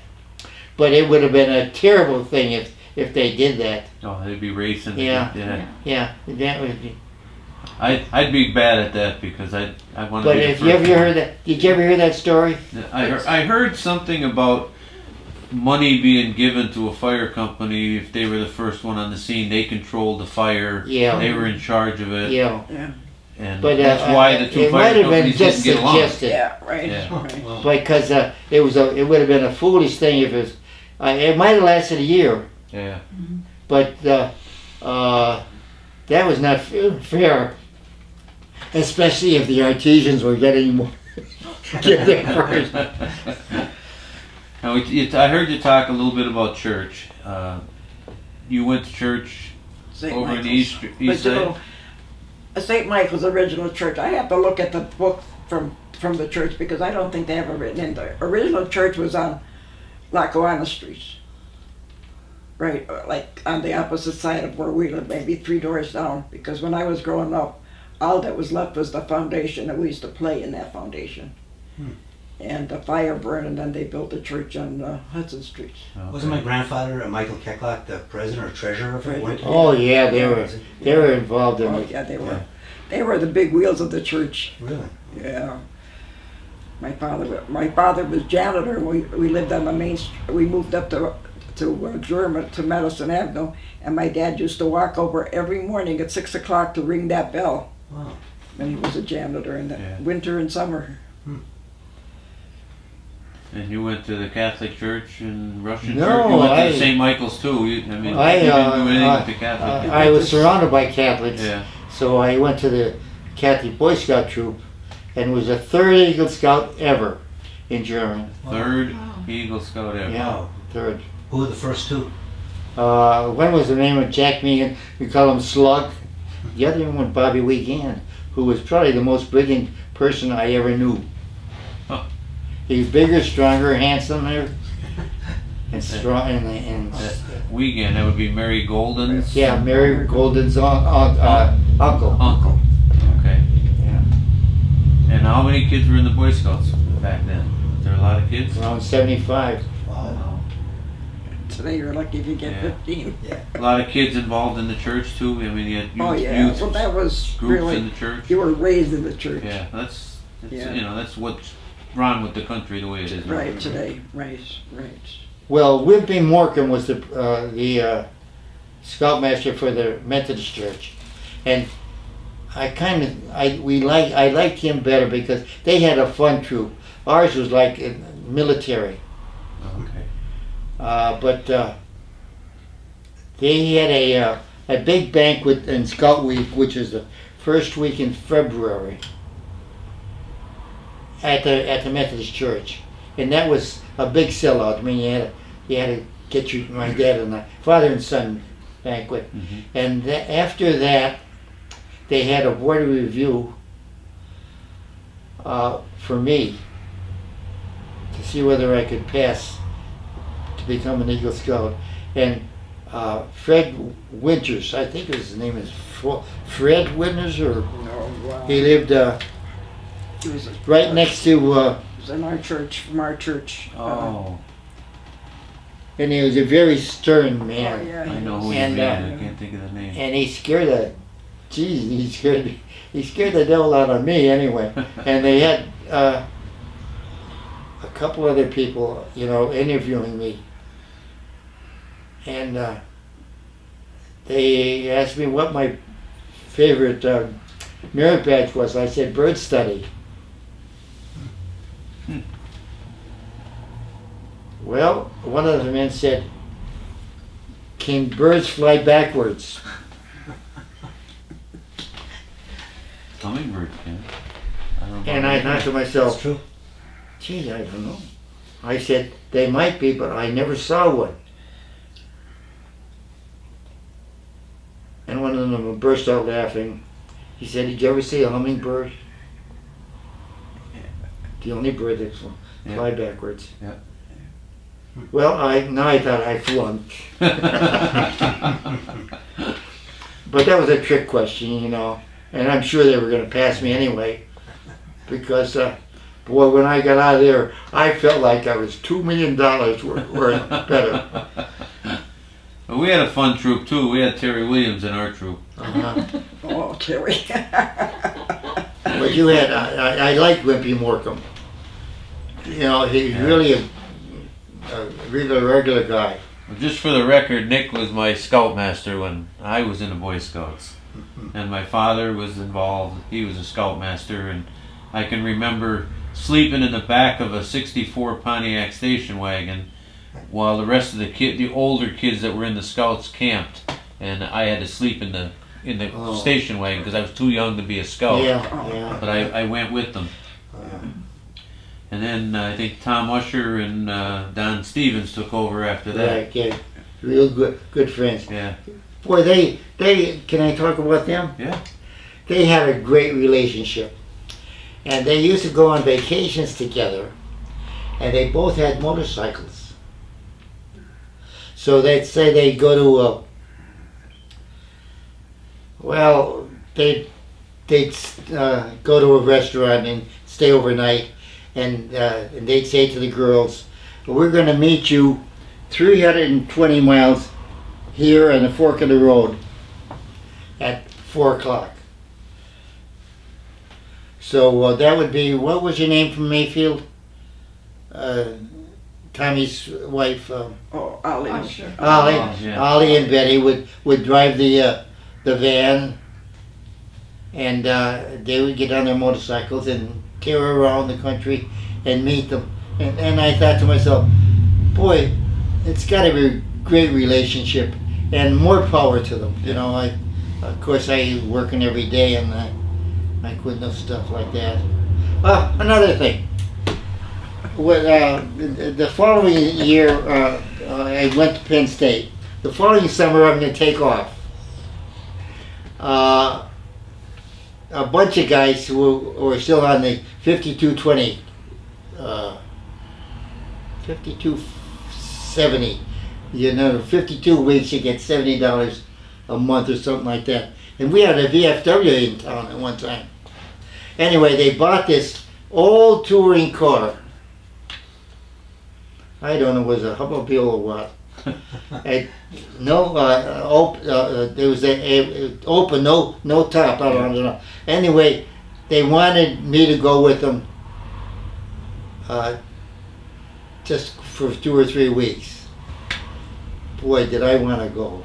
But it would have been a terrible thing if they did that. Oh, they'd be racing. Yeah. Yeah. Yeah, that would be. I'd be bad at that because I want to But be the if you first ever one. heard that, did you ever hear that story? I heard something about money being given to a fire company if they were the first one on the scene. They controlled the fire. Yeah. They were in charge of it. Yeah. Yeah. And But that's why the two it might fire have been companies just didn't get along. suggested. Yeah, right. Yeah. right. Well, Because it would have been a foolish thing if it was. It might have lasted a year, Yeah. but that was not fair. Especially if the artisans were getting more. Get there first. Now, I heard you talk a little bit about church. You went to church St. over in the Michael's. east But you side? know, St. Michael's original church, I have to look at the book from the church because I don't think they ever written in there. Original church was on Lackawanna Street. Right, like on the opposite side of where we live, maybe 3 doors down. Because when I was growing up, all that was left was the foundation, and we used to play in that foundation. And the fire burned, and then they built the church on Hudson Street. Okay. wasn't my grandfather, Michael Kecklock, the president or treasurer of it? Treasurer. Oh yeah, they were involved in Oh it. yeah, they were the big wheels of the church. Really? Yeah. My father was janitor. And we lived on the main. We moved up to German to Madison Avenue, and my dad used to walk over every morning at 6 o'clock to ring that bell. Wow. And he was a janitor in the Yeah. winter and summer. And you went to the Catholic Church and Russian No, Church? You went to I- the St. Michael's too? You didn't do I, anything with the Catholic? I was surrounded by Catholics, Yeah. so I went to the Catholic Boy Scout troop, and was the 3rd Eagle Scout ever in Germany. Third Wow. Eagle Scout ever. Yeah, Wow. 3rd. Who were the first two? One was the name of Jack Meehan. We call him Slug. The other one was Bobby Weekend, who was probably the most brilliant person I ever knew. Huh. He was bigger, stronger, handsomer, and strong. And Weekend, that would be Mary Golden's yeah, Mary Golden's uncle. uncle. Okay. Yeah. And how many kids were in the Boy Scouts back then? Was there a lot of kids? Around 75. Wow. Today you're lucky if you get Yeah. 15. A lot of kids involved in the church too. I mean, you had youth, Oh yeah. youth Well, that was groups in really. the church. You were raised in the church. Yeah, that's Yeah. you know that's what's wrong with the country the way it is. now. Right today. Right. Well, Wimpy Morgan was the scoutmaster for the Methodist Church, and I liked him better because they had a fun troop. Ours was like military, Okay. but they had a big banquet in Scout Week, which is the first week in February at the Methodist Church, and that was a big sellout. I mean, you had to get my dad and I, father and son banquet, Mhm. and after that, they had a board review for me to see whether I could pass to become an Eagle Scout, and Fred Winters, I think his name is Fred Winters, or No. Wow. he lived He was right next to. He was in our church, from our church. Oh, And he was a very stern Oh, man. yeah. I know who And, you mean. I can't think of the name. And he scared he scared the devil out of me anyway. And they had a couple other people, interviewing me. And they asked me what my favorite merit badge was. I said bird study. Well, one of the men said, "Can birds fly backwards?" Hummingbird can. I don't know. And I thought to myself, That's true. "Gee, I don't know." I said, "They might be, but I never saw one." And one of them burst out laughing. He said, "Did you ever see a hummingbird? The only bird that can fly backwards." Well, now I thought I flunked. But that was a trick question, you know. And I'm sure they were going to pass me anyway. Because, boy, when I got out of there, I felt like I was $2 million worth better. Well, we had a fun troop too. We had Terry Williams in our troop. Uh-huh. Oh, Terry. But you had, I liked Wimpy Morecambe. You know, he's really a regular guy. Well, just for the record, Nick was my scoutmaster when I was in the Boy Scouts. And my father was involved. He was a scoutmaster, and I can remember sleeping in the back of a 64 Pontiac station wagon while the rest of the older kids that were in the Scouts camped, and I had to sleep in the station wagon because I was too young to be a scout. Yeah. But I went with them. And then I think Tom Usher and Don Stevens took over after that. Right, yeah. Real good friends. Yeah. Boy, they can I talk about them? Yeah. They had a great relationship. And they used to go on vacations together. And they both had motorcycles. So they'd say they'd go to they'd go to a restaurant and stay overnight. And they'd say to the girls, we're going to meet you 320 miles here on the fork of the road at 4 o'clock. So that would be, what was your name from Mayfield? Tommy's wife. Oh, Ollie. Usher. Ollie. Yeah. Ollie and Betty would drive the van, and they would get on their motorcycles and tear around the country and meet them. And I thought to myself, boy, it's got to be a great relationship, and more power to them. You know, of course I working every day, and I couldn't have stuff like that. Another thing. The following year, I went to Penn State. The following summer, I'm going to take off. A bunch of guys who were still on the 5220, 5270. You know, 52 weeks, you get $70 a month or something like that. And we had a VFW in town at one time. Anyway, they bought this old touring car. I don't know, was it a Hummerbill or what? There was a open, no top. I don't know. Anyway, they wanted me to go with them just for 2 or 3 weeks. Boy, did I want to go.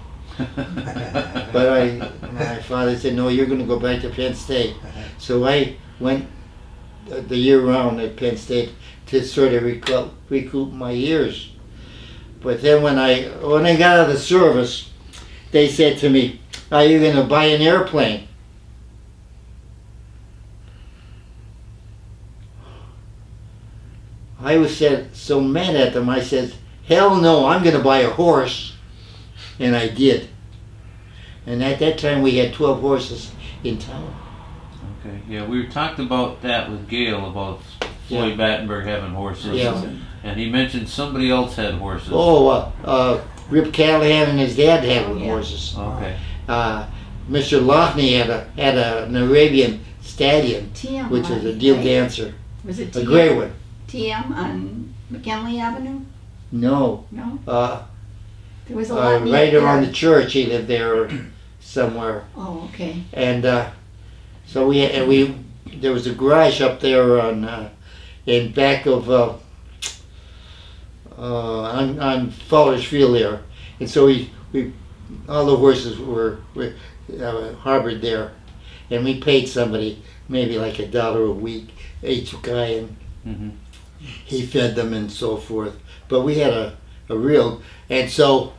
But my father said, no, you're going to go back to Penn State. So I went the year round at Penn State to sort of recoup my years. But then when I got out of the service, they said to me, are you going to buy an airplane? I was so mad at them, I said, hell no, I'm going to buy a horse. And I did. And at that time we had 12 horses in town. Okay. Yeah, we talked about that with Gail about Floyd Battenberg having horses. Yeah. And he mentioned somebody else had horses. Oh, Rip Callahan and his dad had horses. Okay. Mr. Loughney had an Arabian stallion, TM, which was a deal dancer. Was it A TM? gray one. TM on McKinley Avenue? No. No? There was a lot near Right around there. the church, he lived there somewhere. Oh, okay. And so there was a garage up there in back of on Fowler's Field there, and so we all the horses were harbored there, and we paid somebody maybe like $1 a week each guy, and he fed them and so forth. But we had a real, and so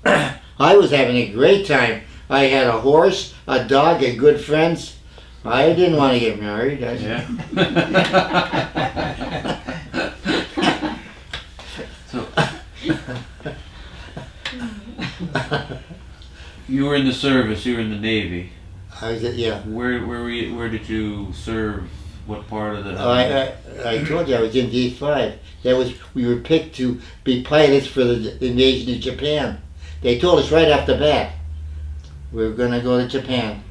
I was having a great time. I had a horse, a dog, and good friends. I didn't want to get married. Yeah. So, you were in the service. You were in the Navy. I was, yeah. Where did you serve What part of the? I told you I was in D5. We were picked to be pilots for the invasion of Japan. They told us right off the bat we were going to go to Japan.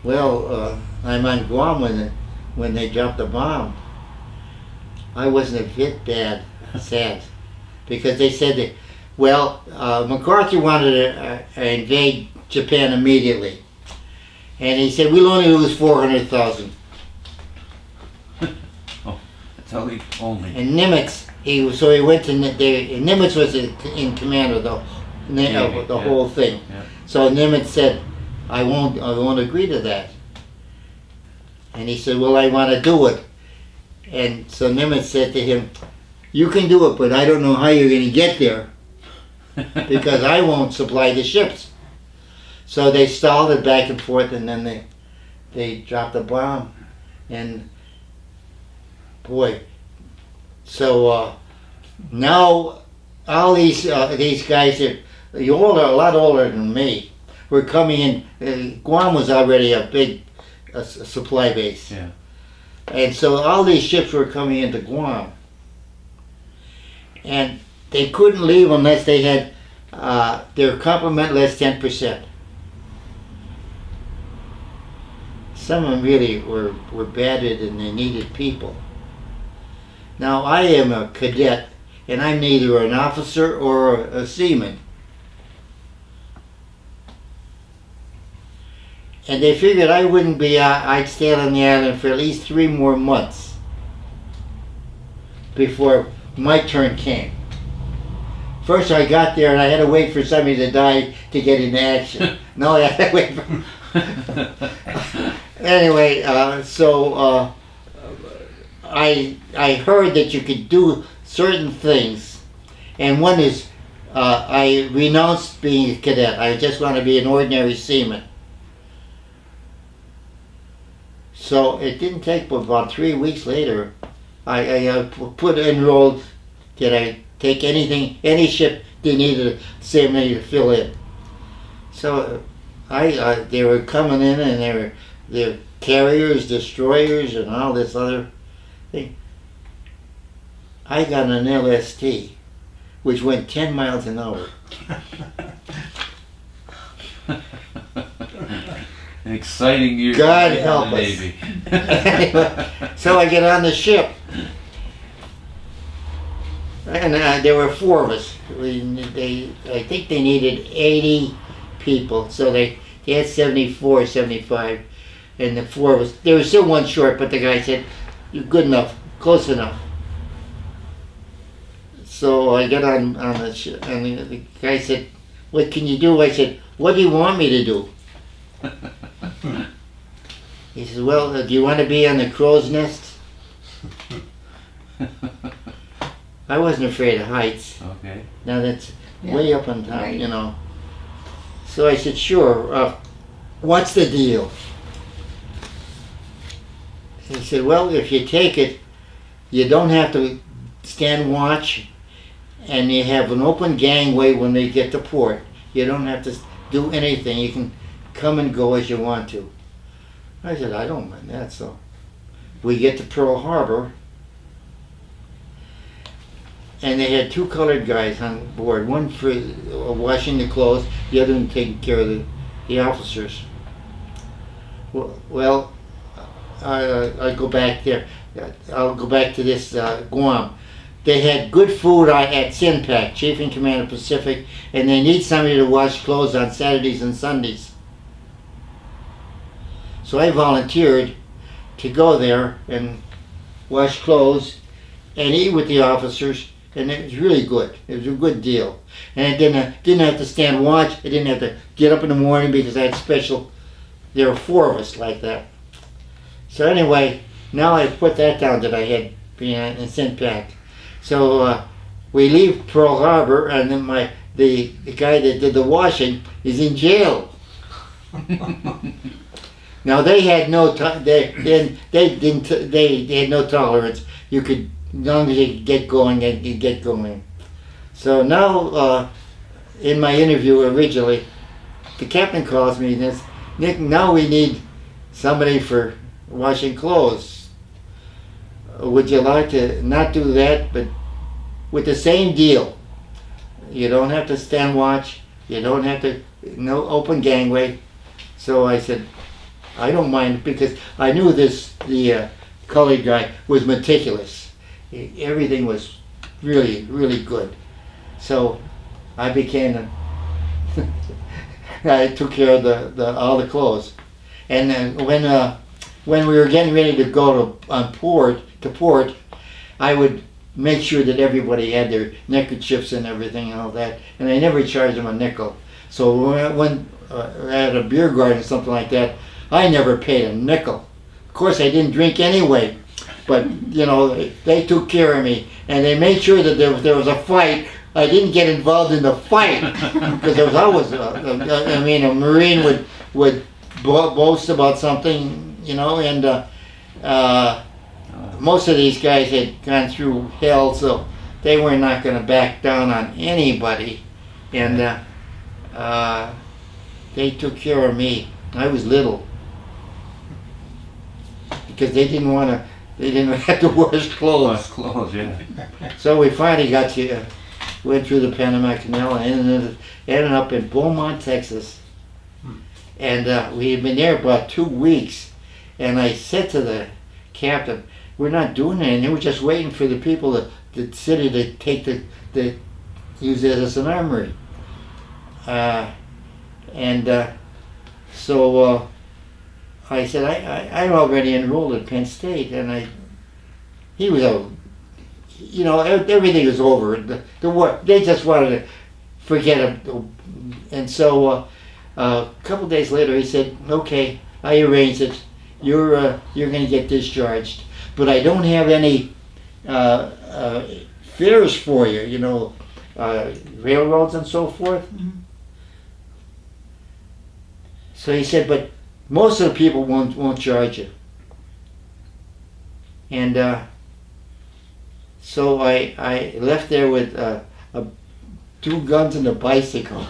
Well, I'm on Guam when they dropped the bomb. I wasn't a bit sad, because they said that, well, MacArthur wanted to invade Japan immediately, and he said we'll only lose 400,000. Only. And Nimitz, he went to Nimitz was in command of the whole thing. Yeah. So Nimitz said, I won't agree to that. And he said, well, I want to do it. And so Nimitz said to him, you can do it, but I don't know how you're going to get there, because I won't supply the ships. So they stalled it back and forth, and then they dropped the bomb. And boy, so now all these guys are a lot older than me. Were coming in. Guam was already a big supply base, Yeah. and so all these ships were coming into Guam, and they couldn't leave unless they had their complement less 10%. Some of them really were battered, and they needed people. Now I am a cadet, and I'm neither an officer or a seaman. And they figured I wouldn't be, I'd stay on the island for at least 3 more months before my turn came. First I got there and I had to wait for somebody to die to get into action. No, I had to wait for... Anyway, I heard that you could do certain things, and one is I renounced being a cadet. I just want to be an ordinary seaman. So it didn't take but about 3 weeks later, I enrolled. Did I take any ship they needed a seaman to fill in? So they were coming in, and they're carriers, destroyers, and all this other thing. I got an LST, which went 10 miles an hour. An exciting year. God help us. Navy. So I get on the ship, and there were 4 of us. I think they needed 80 people, so they had 74, 75, and the 4 of us. There was still 1 short, but the guy said, "You're good enough, close enough." So I got on the ship, and the guy said, "What can you do?" I said, "What do you want me to do?" He says, "Well, do you want to be on the crow's nest?" I wasn't afraid of heights. Okay. Now that's Yeah, way up on top, right. you know. So I said, "Sure. What's the deal?" He said, "Well, if you take it, you don't have to stand watch, and you have an open gangway when they get to port. You don't have to do anything. You can come and go as you want to." I said, "I don't mind that." So we get to Pearl Harbor, and they had 2 colored guys on board, one for washing the clothes, the other one taking care of the officers. Well, I go back there. I'll go back to this Guam. They had good food at Sinpac, Chief in Command of Pacific, and they need somebody to wash clothes on Saturdays and Sundays. So I volunteered to go there and wash clothes and eat with the officers, and it was really good. It was a good deal. And I didn't have to stand watch. I didn't have to get up in the morning because I had special. There were 4 of us like that. So anyway, now I put that down that I had been in Sinpac. So we leave Pearl Harbor, and then the guy that did the washing is in jail. Now they had no they had no tolerance. You could, as long as you could get going, you get going. So now in my interview originally, the captain calls me and says, "Nick, now we need somebody for washing clothes." would you like to not do that, but with the same deal? You don't have to stand watch. You don't have to, no open gangway. So I said, I don't mind, because I knew the colored guy was meticulous. Everything was really, really good. So I became, I took care of all the clothes. And then when we were getting ready to go to port, I would make sure that everybody had their neckerchiefs and everything and all that. And I never charged them a nickel. So when at a beer garden or something like that, I never paid a nickel. Of course, I didn't drink anyway, but you know, they took care of me, and they made sure that if there was a fight, I didn't get involved in the fight, because there was always, I mean, a Marine would boast about something, you know, and most of these guys had gone through hell, so they were not going to back down on anybody, and they took care of me. I was little, because they didn't have to wash clothes. Clothes, yeah. So we finally went through the Panama Canal and ended up in Beaumont, Texas. And we had been there about 2 weeks, and I said to the captain, we're not doing anything, we're just waiting for the people, the city to take use it as an armory. So I said, I'm already enrolled at Penn State, and he was you know, everything was over. The war, they just wanted to forget it. And so a couple days later, he said, okay, I arranged it. You're going to get discharged, but I don't have any fares for you, you know, railroads and so forth. Mhm. So he said, but most of the people won't charge you. And so I left there with 2 guns and a bicycle.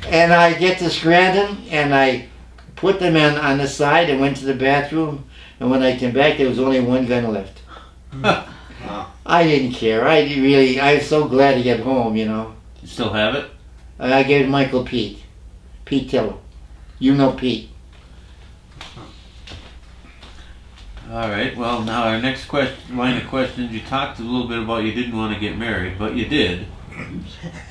And I get to Scranton, and I put them on the side and went to the bathroom, and when I came back there was only 1 gun left. I didn't care. I was so glad to get home, you know. You still have it? I gave it Michael Pete Tiller. You know Pete. All right. Well, now our next line of questions. You talked a little bit about you didn't want to get married, but you did.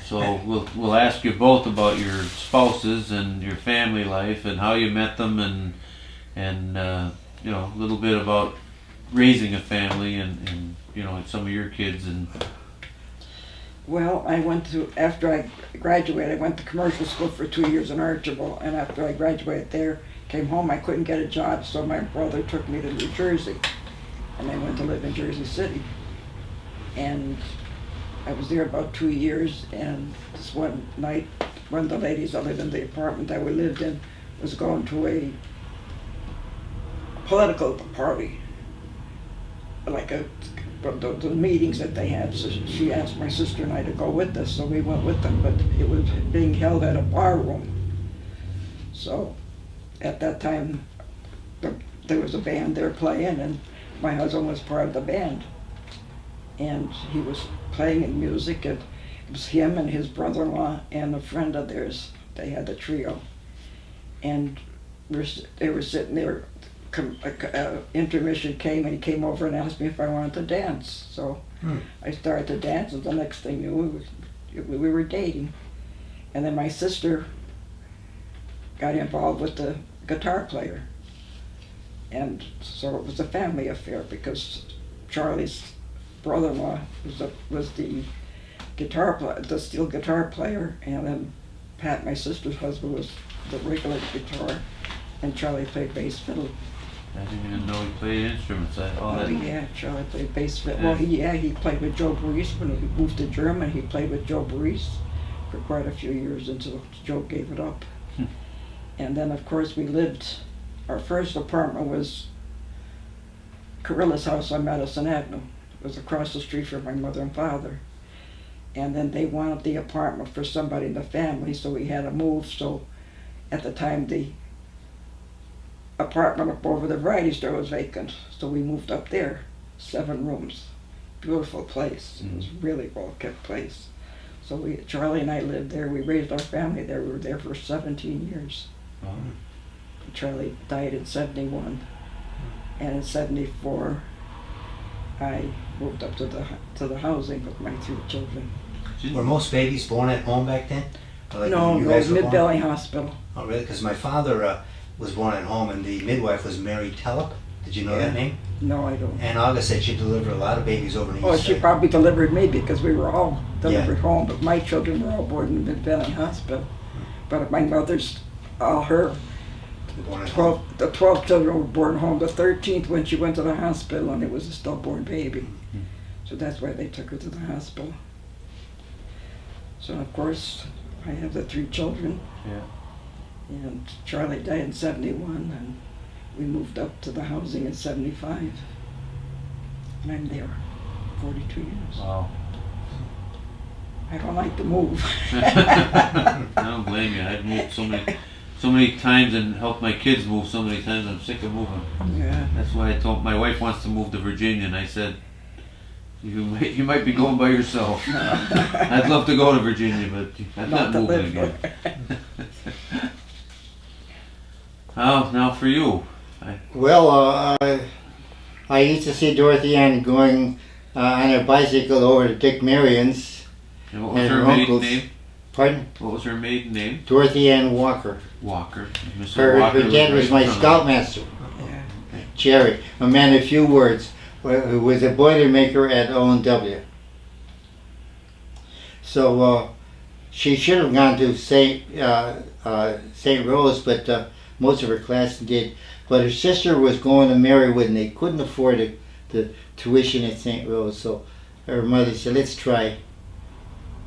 So we'll ask you both about your spouses and your family life and how you met them, and you know, a little bit about raising a family and you know, some of your kids. And Well, after I graduated, I went to commercial school for 2 years in Archibald, and after I graduated there, came home, I couldn't get a job, so my brother took me to New Jersey, and I went to live in Jersey City. And I was there about 2 years, and this one night, one of the ladies that lived in the apartment that we lived in was going to a political party, like the meetings that they had. So she asked my sister and I to go with us, so we went with them, but it was being held at a bar room. So at that time, there was a band there playing, and my husband was part of the band. And he was playing in music, and it was him and his brother-in-law and a friend of theirs. They had the trio. And they were sitting there, intermission came, and he came over and asked me if I wanted to dance. So I started to dance, and the next thing you knew, we were dating. And then my sister got involved with the guitar player. And so it was a family affair, because Charlie's brother-in-law was the steel guitar player, and then Pat, my sister's husband, was the regular guitar, and Charlie played bass fiddle. I didn't even know he played instruments. Yeah, Charlie played bass fiddle. Well, he played with Joe Brees when he moved to Germany. He played with Joe Brees for quite a few years until Joe gave it up. And then, of course, our first apartment was Carilla's house on Madison Avenue. It was across the street from my mother and father. And then they wanted the apartment for somebody in the family, so we had to move. So at the time, the apartment up over the variety store was vacant, so we moved up there. 7 rooms. Beautiful place. It was a really well kept place. So Charlie and I lived there. We raised our family there. We were there for 17 years. Wow. Charlie died in 71, and in 74 I moved up to the housing with my 3 children. Were most babies born at home back then? Or like No, when you it was guys were born? Mid-Valley Hospital. Oh, really? Because my father was born at home, and the midwife was Mary Tellep. Did you know that name? No, I don't. And August said she delivered a lot of babies over in the Oh, east she side. probably delivered me because we were all delivered home, but my children were all born in Mid-Valley Hospital. But my mother's, her Born at home. the 12 children were born home. The 13th when she went to the hospital, and it was a stillborn baby. So that's why they took her to the hospital. So of course, I have the 3 children. Yeah. And Charlie died in 71, and we moved up to the housing in 75. And I'm there 42 years. Wow. I don't like to move. I don't blame you. I've moved so many times and helped my kids move so many times. I'm sick of moving. Yeah. That's why I told my wife wants to move to Virginia, and I said, you might be going by yourself. I'd love to go to Virginia, but I'm not to moving live again. Now for you. Well, I used to see Dorothy Ann going on her bicycle over to Dick Marion's. And what was And her her maiden uncles. name? Pardon? What was her maiden name? Dorothy Ann Walker. Walker. Mrs. Her Walker dad was right my in front of scoutmaster, Yeah. Jerry, a man of few words, who was a boilermaker at O&W. So she should have gone to St. Rose, but most of her class did. But her sister was going to Marywood, and they couldn't afford the tuition at St. Rose. So her mother said, "Let's try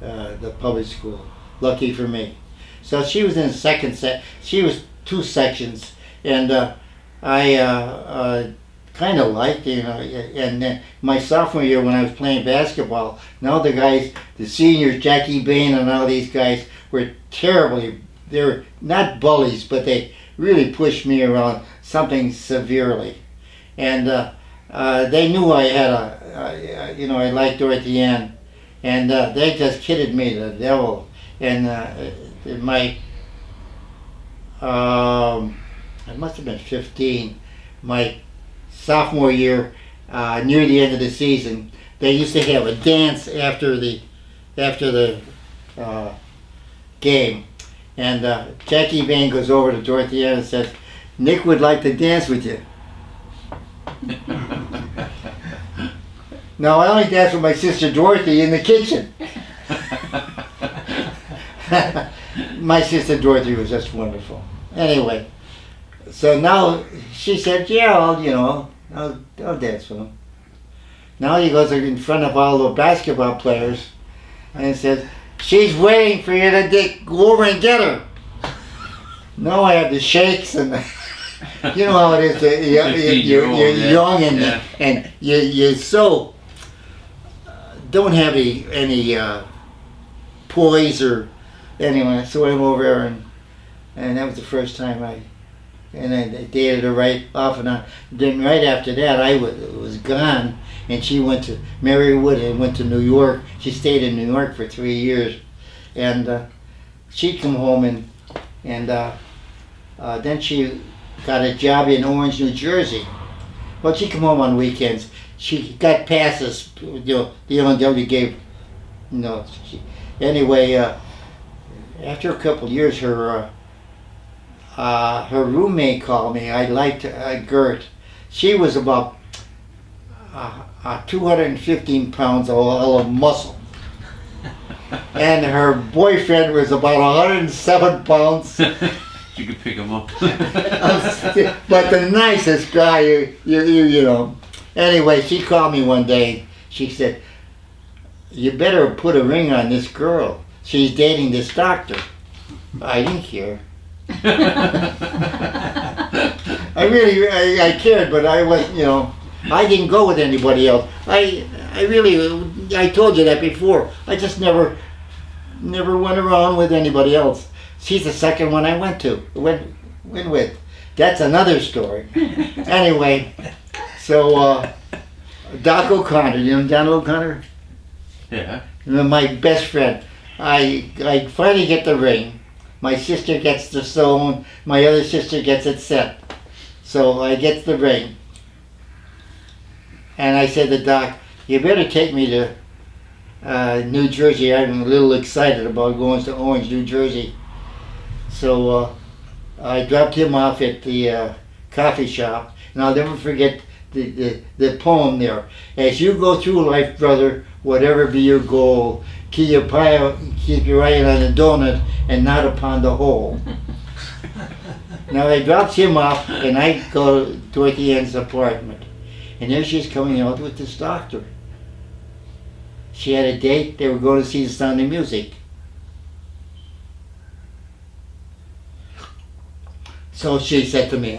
the public school." Lucky for me. So she was in the second set. She was 2 sections, and I kind of liked it, you know. And then my sophomore year, when I was playing basketball, now the guys, the seniors, Jackie Bain and all these guys, were terribly. They were not bullies, but they really pushed me around something severely, and they knew I had I liked Dorothy Ann, and they just kidded me to the devil. And in my, I must have been 15, my sophomore year, near the end of the season, they used to have a dance after the game. And Jackie Bain goes over to Dorothy Ann and says, "Nick would like to dance with you." Now, I only danced with my sister Dorothy in the kitchen. My sister Dorothy was just wonderful. Anyway, so now she said, "Yeah, I'll dance with him." Now he goes in front of all the basketball players and says, "She's waiting for you to go over and get her." No, I have the shakes and you know how it is. You're young and you're so don't have any poise or anyway. So I went over there and that was the first time I dated her right off and on. Then right after that I was gone, and she went to Marywood and went to New York. She stayed in New York for 3 years, and she'd come home and then she got a job in Orange, New Jersey. Well, she'd come home on weekends. She got passes, the O&W gave, anyway, after a couple of years, her roommate called me. I liked Gert. She was about 215 pounds of muscle. And her boyfriend was about 107 pounds. You could pick him up. But the nicest guy, you know. Anyway, she called me one day. She said, "You better put a ring on this girl. She's dating this doctor." I didn't care. I cared, but I was, I didn't go with anybody else. I told you that before. I just never went around with anybody else. She's the second one I went with. That's another story. Anyway, so Doc O'Connor, you know Don O'Connor? Yeah. My best friend. I finally get the ring. My sister gets the sewn. My other sister gets it set. So I get the ring. And I said to Doc, you better take me to New Jersey. I'm a little excited about going to Orange, New Jersey. So I dropped him off at the coffee shop. And I'll never forget the poem there. As you go through life, brother, whatever be your goal, keep your eye on the donut and not upon the hole. Now I dropped him off and I go to Dorothy Ann's apartment. And there she's coming out with this doctor. She had a date, they were going to see The Sound of Music. So she said to me,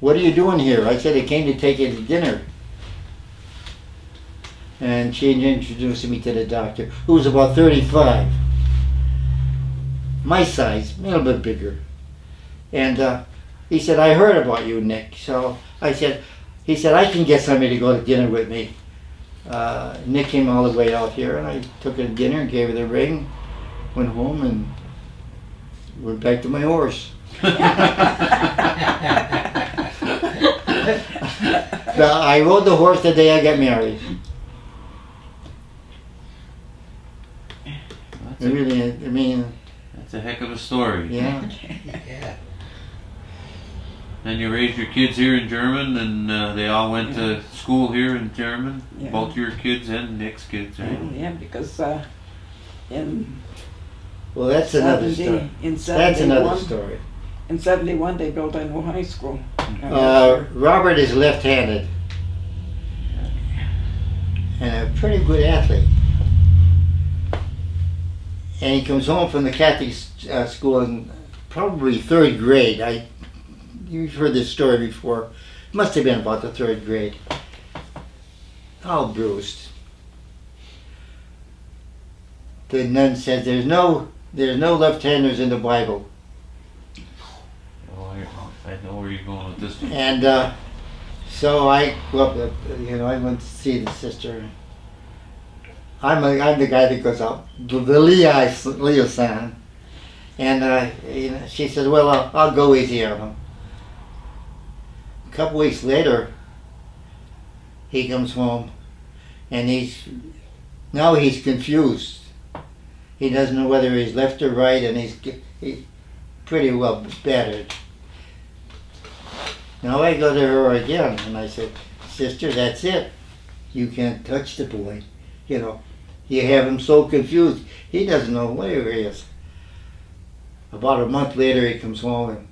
what are you doing here? I said, I came to take you to dinner. And she introduced me to the doctor, who was about 35. My size, a little bit bigger. And he said, I heard about you, Nick. So he said, I can get somebody to go to dinner with me. Nick came all the way out here, and I took her to dinner and gave her the ring, went home, and went back to my horse. I rode the horse the day I got married. That's a heck of a story. Yeah. Yeah. And you raised your kids here in German, and they all went to school here in German? Yeah. Both your kids and Nick's kids, right? Yeah, because in Well, that's another 70 story. in That's another 71 story. in 71 they built a new high school. Robert is left-handed and a pretty good athlete. And he comes home from the Catholic school in probably third grade. You've heard this story before. It must have been about the third grade. All bruised. The nun said, "There's no left-handers in the Bible." Oh, I know where you're going with this one. And so I go up, I went to see the sister. I'm the guy that goes out, the Leo-san. And she said, well, I'll go easy on him. A couple weeks later, he comes home, and he's confused. He doesn't know whether he's left or right, and he's pretty well battered. Now I go to her again, and I said, sister, that's it. You can't touch the boy. You have him so confused. He doesn't know where he is. About a month later, he comes home, and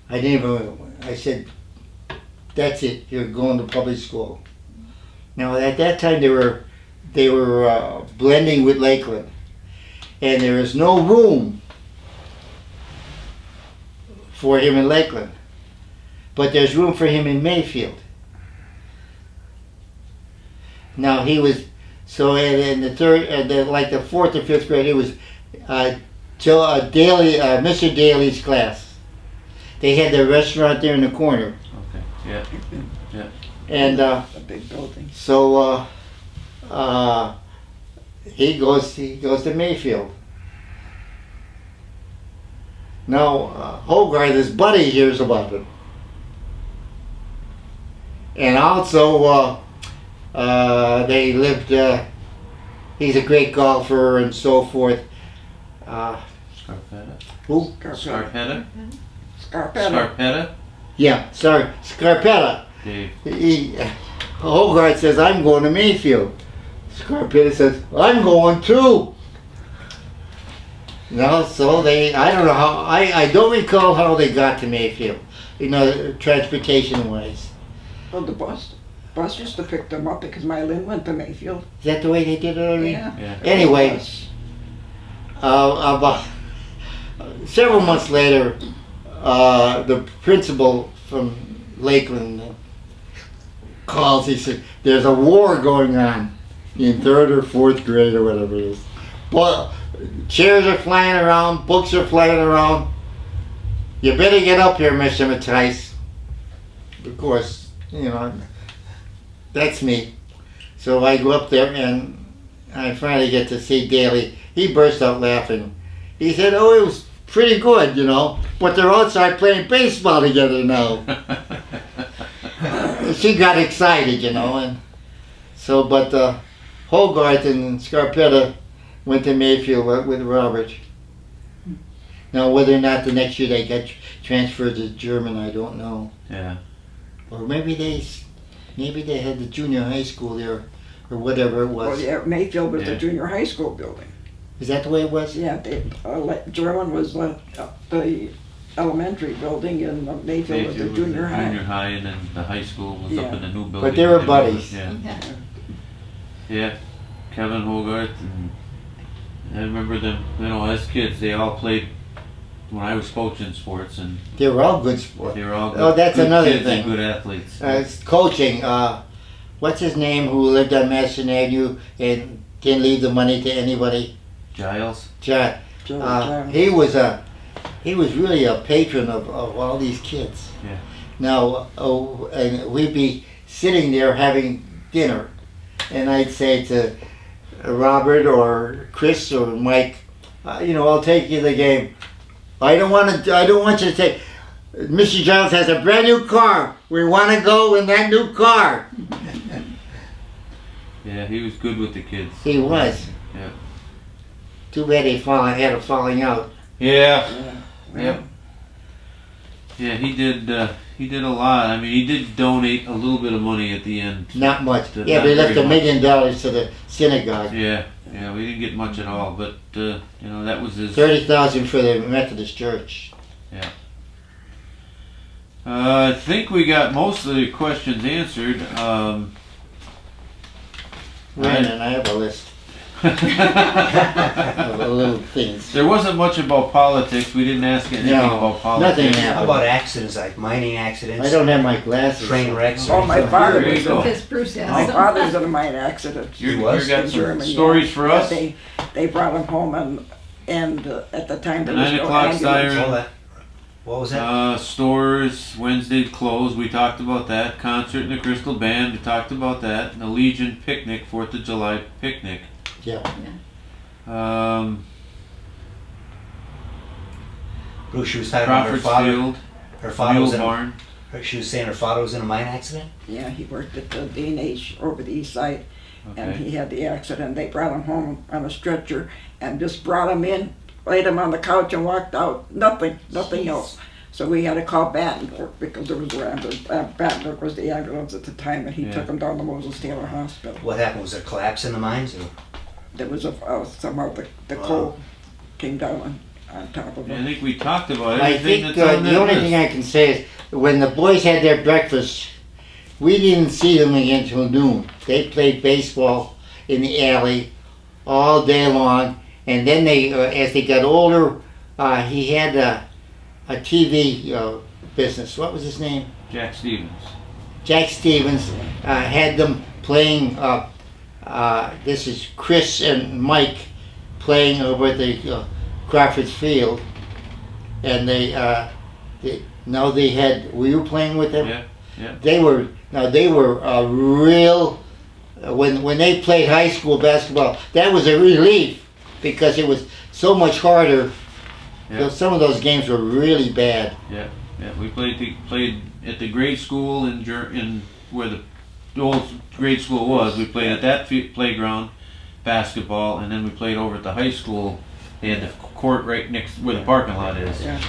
I said, that's it, you're going to public school. Now at that time they were blending with Lakeland, and there is no room for him in Lakeland, but there's room for him in Mayfield. Now he was, so in the third, like the fourth or fifth grade, it was Mr. Daly's class. They had their restaurant there in the corner. Okay, yeah. And A big building. so he goes to Mayfield. Now Hogarth, his buddy, hears about it, and also they lived. He's a great golfer and so forth. Scarpetta? Who? Scarpetta? Scarpetta. Yeah, sorry, Scarpetta. Dave. Hogarth says, I'm going to Mayfield. Scarpetta says, I'm going too. So I don't know how, I don't recall how they got to Mayfield, transportation wise. Well, the bus used to pick them up because my Lynn went to Mayfield. Is that the way they did it? Yeah. Anyway, about several months later, the principal from Lakeland calls. He said, there's a war going on in third or fourth grade or whatever it is. Well, chairs are flying around, books are flying around. You better get up here, Mr. Mattise. Of course, that's me. So I go up there and I finally get to see Daly. He burst out laughing. He said, "Oh, it was pretty good, but they're outside playing baseball together now." She got excited, and so, but Hogarth and Scarpetta went to Mayfield with Robert. Now, whether or not the next year they got transferred to German, I don't know. Yeah. Or maybe they had the junior high school there, or whatever it was. Well, yeah, Mayfield was the junior high school building. Is that the way it was? Yeah, German was the elementary building, and Mayfield was the junior high. Junior high, and then the high school was up in the new building. But they were buddies. Yeah. Yeah. Yeah. Kevin Hogarth, and I remember them, as kids, they all played when I was coaching sports, and They were all good sports. they were all good, Oh, that's good another kids thing. and good athletes. It's coaching. What's his name who lived on Madison Avenue and didn't leave the money to anybody? Giles? John. He was really a patron of all these kids. Yeah. Now, and we'd be sitting there having dinner, and I'd say to Robert or Chris or Mike, I'll take you to the game. I don't want you to take. Mr. Giles has a brand new car. We want to go in that new car. Yeah, he was good with the kids. He was. Yeah. Too bad had a falling out. Yeah. Yeah. Yep. Yeah, he did a lot. I mean, he did donate a little bit of money at the end. Not much. Not Yeah, but he left very $1 million to the synagogue. Yeah, we didn't get much at all, but that was his. 30,000 for the Methodist Church. I think we got most of the questions answered. Brandon, I have a list of little things. There wasn't much about politics. We didn't ask anything about politics. nothing How happened. about accidents, like mining accidents, I don't have my glasses. train wrecks? Oh, my father There you was go. Because Bruce has My some. father's in a mine accident. You was? got in some Germany, stories for us? They brought him home, and at the time there was 9 no o'clock ambulance. siren. All that. What was that? Stores Wednesday closed. We talked about that. Concert in the Crystal Band. We talked about that. And the Legion picnic, 4th of July picnic. Yeah. Bruce, she was talking about her Crawford's father. Field. Her father was Mule in. Barn. She was saying her father was in a mine accident. Yeah, he worked at the D&H over the east side, and Okay. he had the accident. They brought him home on a stretcher and just brought him in, laid him on the couch, and walked out. Nothing else. So we had to call Battenberg because there was Battenberg was the ambulance at the time, and he took him down to Moses Taylor Hospital. What happened? Was there a collapse in the mines? Or? There was somehow the coal came down on top of I him. think we talked about I everything think that's on the that only list. thing I can say is when the boys had their breakfast, we didn't see them again until noon. They played baseball in the alley all day long, and then they, as they got older, he had a TV business. What was his name? Jack Stevens. Jack Stevens had them playing. This is Chris and Mike playing over at the Crawford's Field, and they had. Were you playing with them? Yeah. They were real. When they played high school basketball, that was a relief because it was so much harder. Yeah. Some of those games were really bad. Yeah. We played at the grade school in where the old grade school was. We played at that playground basketball, and then we played over at the high school. They had the court right next where the parking lot is, Yeah.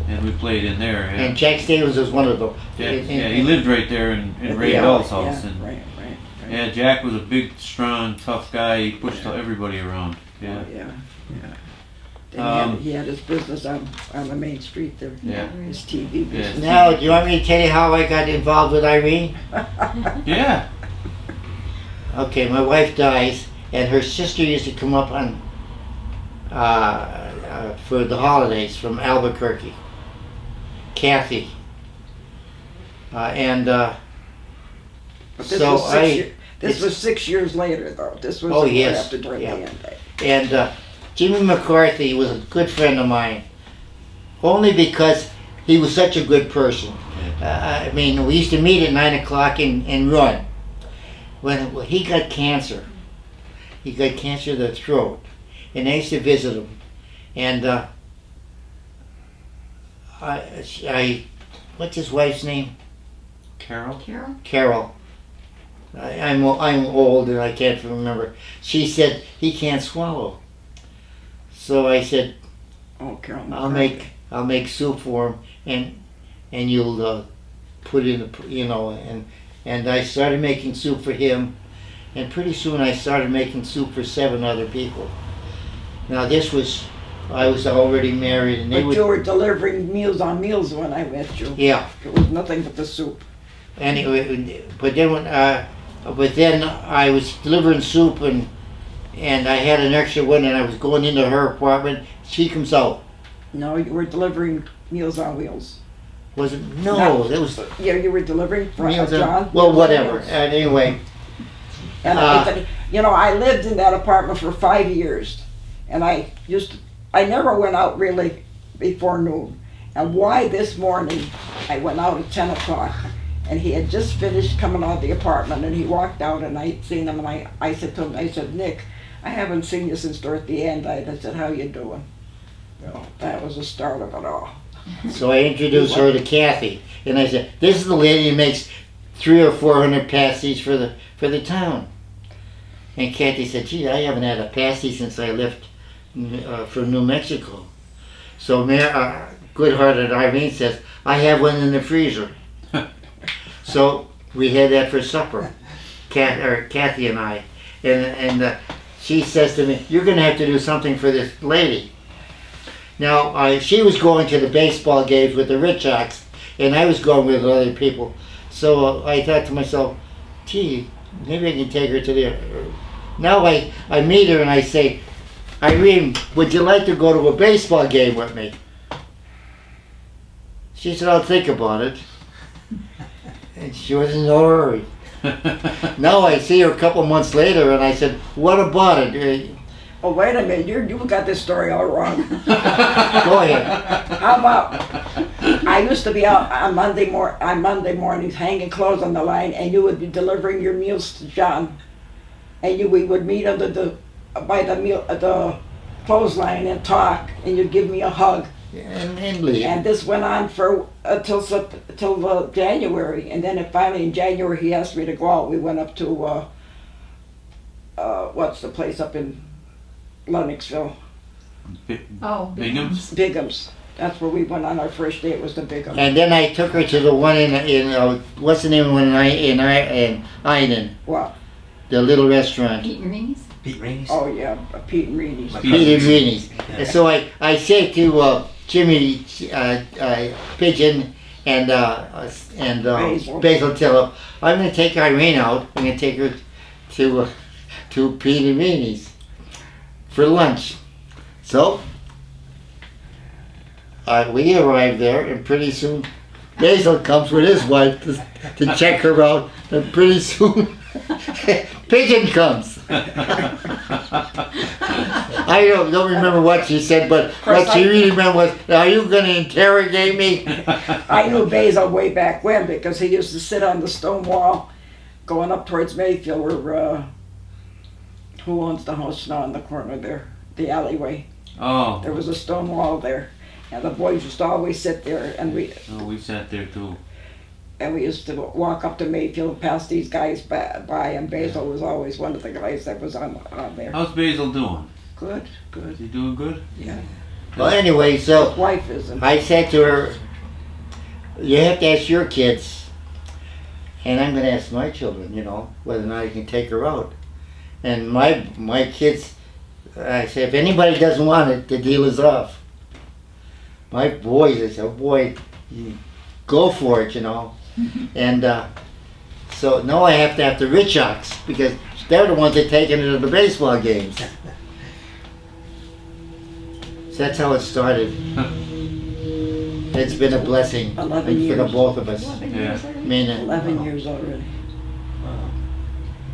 and we played in there. Yeah. And Jack Stevens was one of them. He lived right there in Ray Yeah, Bell's house. yeah, And right. yeah, Jack was a big, strong, tough guy. He pushed everybody around. Yeah. Yeah. And he had his business on the main street there. Yeah. His TV business. Now, do you want me to tell you how I got involved with Irene? Yeah. Okay, my wife dies, and her sister used to come up on for the holidays from Albuquerque. Kathy. But this So was 6 years later, though. This was Oh, right yes, after during yeah. the end. And Jimmy McCarthy was a good friend of mine, only because he was such a good person. I mean, we used to meet at 9 o'clock and run. When he got cancer of the throat, and I used to visit him. And what's his wife's name? Carol? Carol? Carol. I'm old and I can't remember. She said he can't swallow. So I said, Oh, Carol. I'll make soup for him and you'll put in and I started making soup for him, and pretty soon I started making soup for 7 other people. Now I was already married, and But you were delivering Meals on Meals when I met you. yeah. It was nothing but the soup. Anyway, but then I was delivering soup and I had an extra one, and I was going into her apartment. She comes out. No, you were delivering Meals on Wheels. Was it? No, that was Yeah, you were delivering for Meals on- John. Well, Meals on whatever. Wheels. Anyway, And I lived in that apartment for 5 years, and I never went out really before noon. And why this morning I went out at 10 o'clock, and he had just finished coming out of the apartment, and he walked out, and I'd seen him, and I said to him, I said, Nick, I haven't seen you since Dorothy Ann died. I said, how you doing? Well, that was the start of it all. so I introduced her to Kathy, and I said, "This is the lady who makes 300 or 400 pasties for the town." And Kathy said, "Gee, I haven't had a pasty since I left for New Mexico." So good-hearted Irene says, "I have one in the freezer." So we had that for supper, Kathy and I, and she says to me, "You're going to have to do something for this lady." Now, she was going to the baseball games with the Richocks, and I was going with other people. So I thought to myself, gee, maybe I can take her to the... Now I meet her and I say, Irene, would you like to go to a baseball game with me? She said, I'll think about it. And she was in no hurry. Now I see her a couple months later and I said, what about it? Oh, wait a minute, you got this story all wrong. Go ahead. How about, I used to be out on Monday mornings hanging clothes on the line, and you would be delivering your meals to John. And we would meet by the clothesline and talk, and you'd give me a hug. And leave. And this went on for till January, and then finally in January he asked me to go out. We went up to what's the place up in Lennoxville? Oh, Bingham's? Bigham's. That's where we went on our first date, was the Bigham's. And then I took her to the one in what's the name of the one in Einen, What? the little restaurant. Pete and Reenie's? Pete Rainey's? Oh yeah, Pete and Reedy's. Pete and Reenie's. And so I said to Jimmy Pigeon and Basil Tillip, I'm going to take Irene out. I'm going to take her to Pete and Reenie's for lunch. So we arrived there, and pretty soon Basil comes with his wife to check her out, and pretty soon Pigeon comes. I don't remember what she said, but what she really meant was, are you going to interrogate me? I knew Basil way back when, because he used to sit on the stone wall going up towards Mayfield where, who owns the house now in the corner there? The alleyway. Oh. There was a stone wall there. And the boys used to always sit there, and we sat there too. And we used to walk up to Mayfield past these guys by, and Basil was always one of the guys that was on there. How's Basil doing? Good, Is good. he doing good? Yeah. Well, anyway, so His wife isn't. I said to her, you have to ask your kids, and I'm going to ask my children, whether or not I can take her out. And my kids, I said, if anybody doesn't want it, the deal is off. My boys, I said, oh boy, go for it, And so now I have to have the Richocks, because they're the ones that taken her to the baseball games. So that's how it started. It's been a blessing 11 for the years. both of us. 11 Yeah. years I already? mean, 11 years already.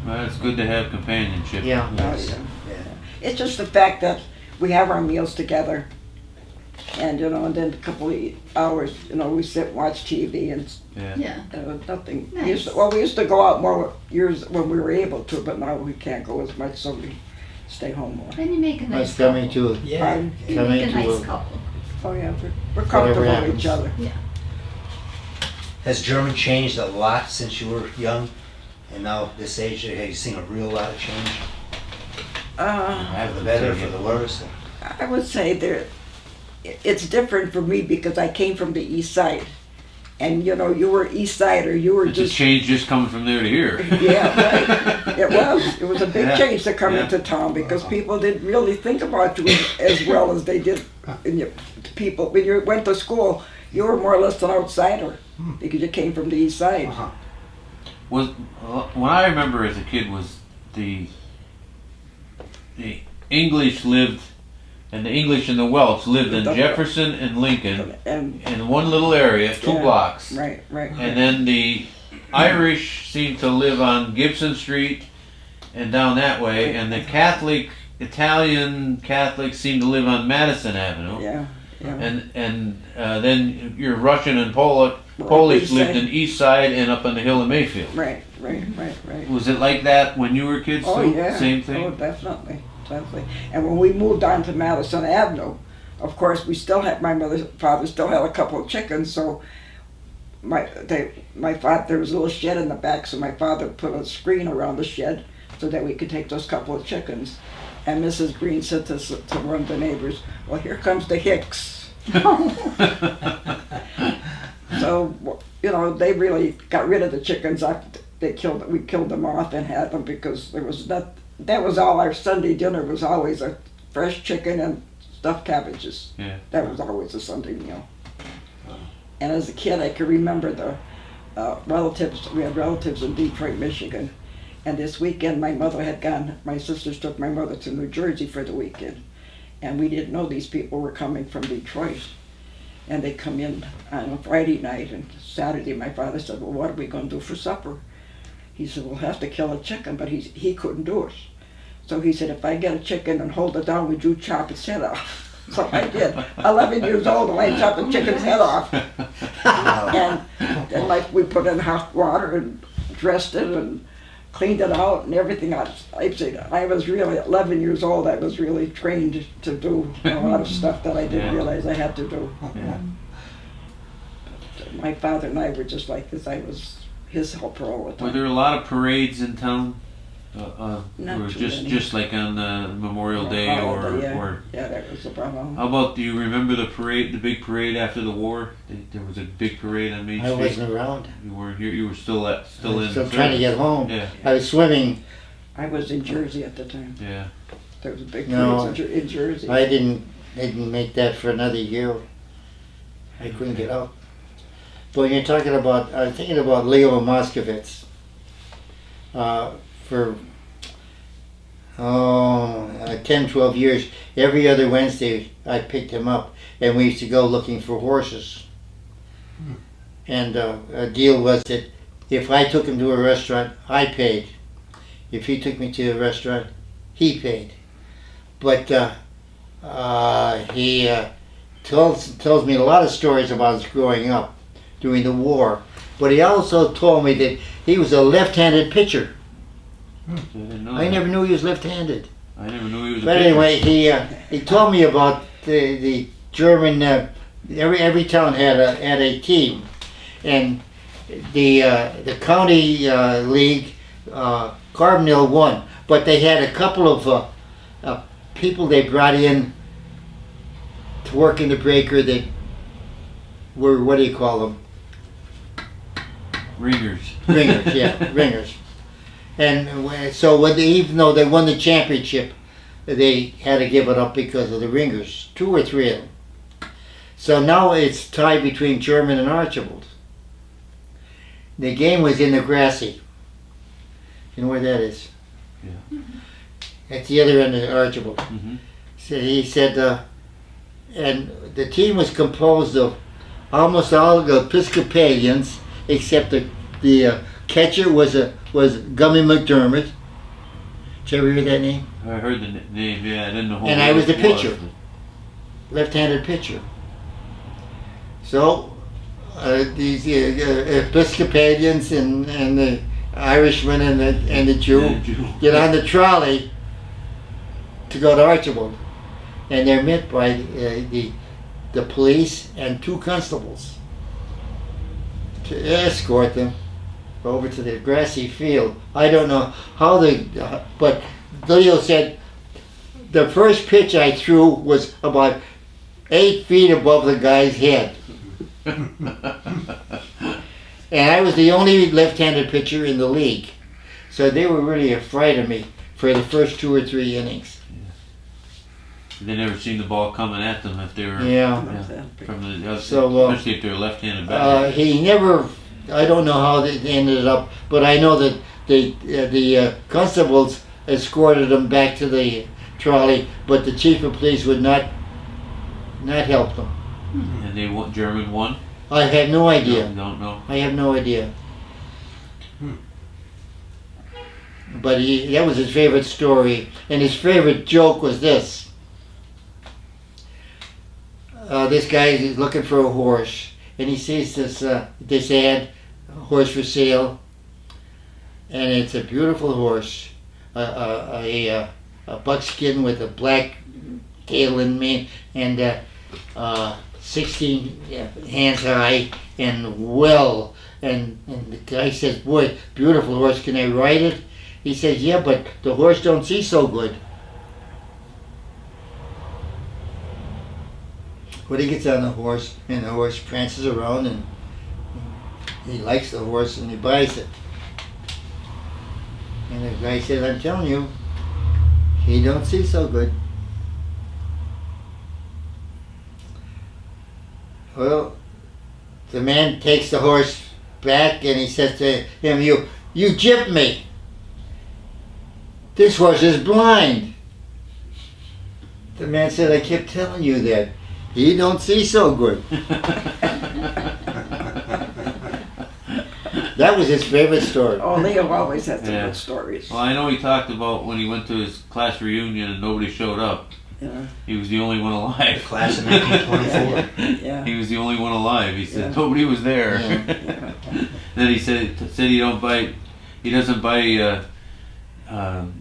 Well, it's good to have companionship. Yeah. Oh, yeah. It's just the fact that we have our meals together. And, you know, and then a couple of hours, you know, we sit and watch TV and Yeah. nothing. Nice. We used to go out more years when we were able to, but now we can't go as much, so we stay home more. And you make a nice Nice coming couple. to, Yeah. Um, You coming make a to nice a- couple. Oh, yeah, we're comfortable with each happens. other. Has German changed a lot since you were young? And now this age, have you seen a real lot of change? For the better, for the worse? I would say it's different for me because I came from the east side. And, you know, you were east sider, you were It's a just... change just coming from there to here. Yeah, right. It was a big Yeah. change to come Yeah. into town because people didn't really think about you as well as they did in your people. When you went to school, you were more or less an outsider because you came from the east side. Uh-huh. Was what I remember as a kid was the English lived, and the English and the Welsh lived in Jefferson and Lincoln And in one little area, two Yeah. blocks. right. And then the Irish seemed to live on Gibson Street and down that way, and the Italian Catholics seemed to live on Madison Avenue. Yeah. And then your Russian and Polish East lived side. in East Side and up on the hill in Mayfield. Right. Was it like that when you were kids Oh, too? yeah. Same thing? Oh, definitely. And when we moved on to Madison Avenue, of course, we still had, my father still had a couple of chickens, so my father, there was a little shed in the back, so my father put a screen around the shed so that we could take those couple of chickens. And Mrs. Green said to one of the neighbors, "Well, here comes the Hicks." So, you know, they really got rid of the chickens after we killed them off and had them because that was all our Sunday dinner was always a fresh chicken and stuffed cabbages. Yeah. That was always a Sunday meal. And as a kid, I can remember the relatives. We had relatives in Detroit, Michigan. And this weekend, my sisters took my mother to New Jersey for the weekend. And we didn't know these people were coming from Detroit. And they come in on a Friday night, and Saturday my father said, "Well, what are we going to do for supper?" He said, "We'll have to kill a chicken," but he couldn't do it. So he said, "If I get a chicken and hold it down, would you chop its head off?" So I did. 11 years old, and I chopped the chicken's head off. And then we put it in hot water and dressed it and cleaned it out and everything else. I was really, 11 years old, I was really trained to do a lot of stuff that I didn't Yeah. realize I had to do. Yeah. My father and I were just like this. I was his helper all the Were time. there a lot of parades in town? Not or too just many. just like on Memorial Day or Yeah, that was the problem. how about, do you remember the parade, the big parade after the war? There was a big parade on Main I Street. wasn't around. You weren't here. You were still I in. was still trying to get home. Yeah, I was swimming. I was in Jersey at the time. yeah. There was a big No, parade in Jersey. I didn't make that for another year. I couldn't get out. But when you're talking about, I was thinking about Leo Moskowitz. For 10, 12 years, every other Wednesday I picked him up and we used to go looking for horses. And a deal was that if I took him to a restaurant, I paid. If he took me to a restaurant, he paid. But he tells me a lot of stories about his growing up during the war. But he also told me that he was a left-handed pitcher. I didn't know I that. never knew he was left-handed. I never knew he was a But pitcher. anyway, he told me about the German. Every town had a team, and the county league, Carbondale won. But they had a couple of people they brought in to work in the breaker that were, what do you call them? Ringers. Ringers, yeah, ringers. And so even though they won the championship, they had to give it up because of the ringers, 2 or 3 of them. So now it's tied between German and Archibald. The game was in the Grassy. You know where that is? Yeah. At the other end of Archibald. Mhm. So he said, and the team was composed of almost all the Episcopalians, except the catcher was Gummy McDermott, Did you ever hear that name? I heard the name, yeah, I didn't know who And it I was the was, pitcher. but- Left-handed pitcher. So these Episcopalians and the Irishman and the Jew Yeah, Jew. get on the trolley to go to Archibald, and they're met by the police and 2 constables to escort them over to the grassy field. I don't know how but Leo said the first pitch I threw was about 8 feet above the guy's head. And I was the only left-handed pitcher in the league. So they were really afraid of me for the first 2 or 3 innings. They never seen the ball coming at them if they were Yeah. from the other, So, especially if they're left-handed batter. He never, I don't know how they ended up, but I know that the constables escorted him back to the trolley, but the chief of police would not help them. And they won, German won? I had no idea. Don't know. I have no idea. But that was his favorite story, and his favorite joke was this. This guy is looking for a horse, and he sees this ad, horse for sale, and it's a beautiful horse, a buckskin with a black tail and mane, and 16 hands high and well. And the guy says, "Boy, beautiful horse. Can I ride it?" He says, "Yeah, but the horse don't see so good." But he gets on the horse, and the horse prances around, and he likes the horse, and he buys it. And the guy says, "I'm telling you, he don't see so good." Well, the man takes the horse back, and he says to him, "You gypped me. This horse is blind." The man said, "I kept telling you that. He don't see so good." That was his favorite story. Oh, Leo always had some Yeah. good stories. Well, I know he talked about when he went to his class reunion and nobody showed up. Yeah, He was the only one The alive. class of 1924. yeah. He was the only one alive. He said Yeah. nobody was there. Yeah. Then he said he doesn't buy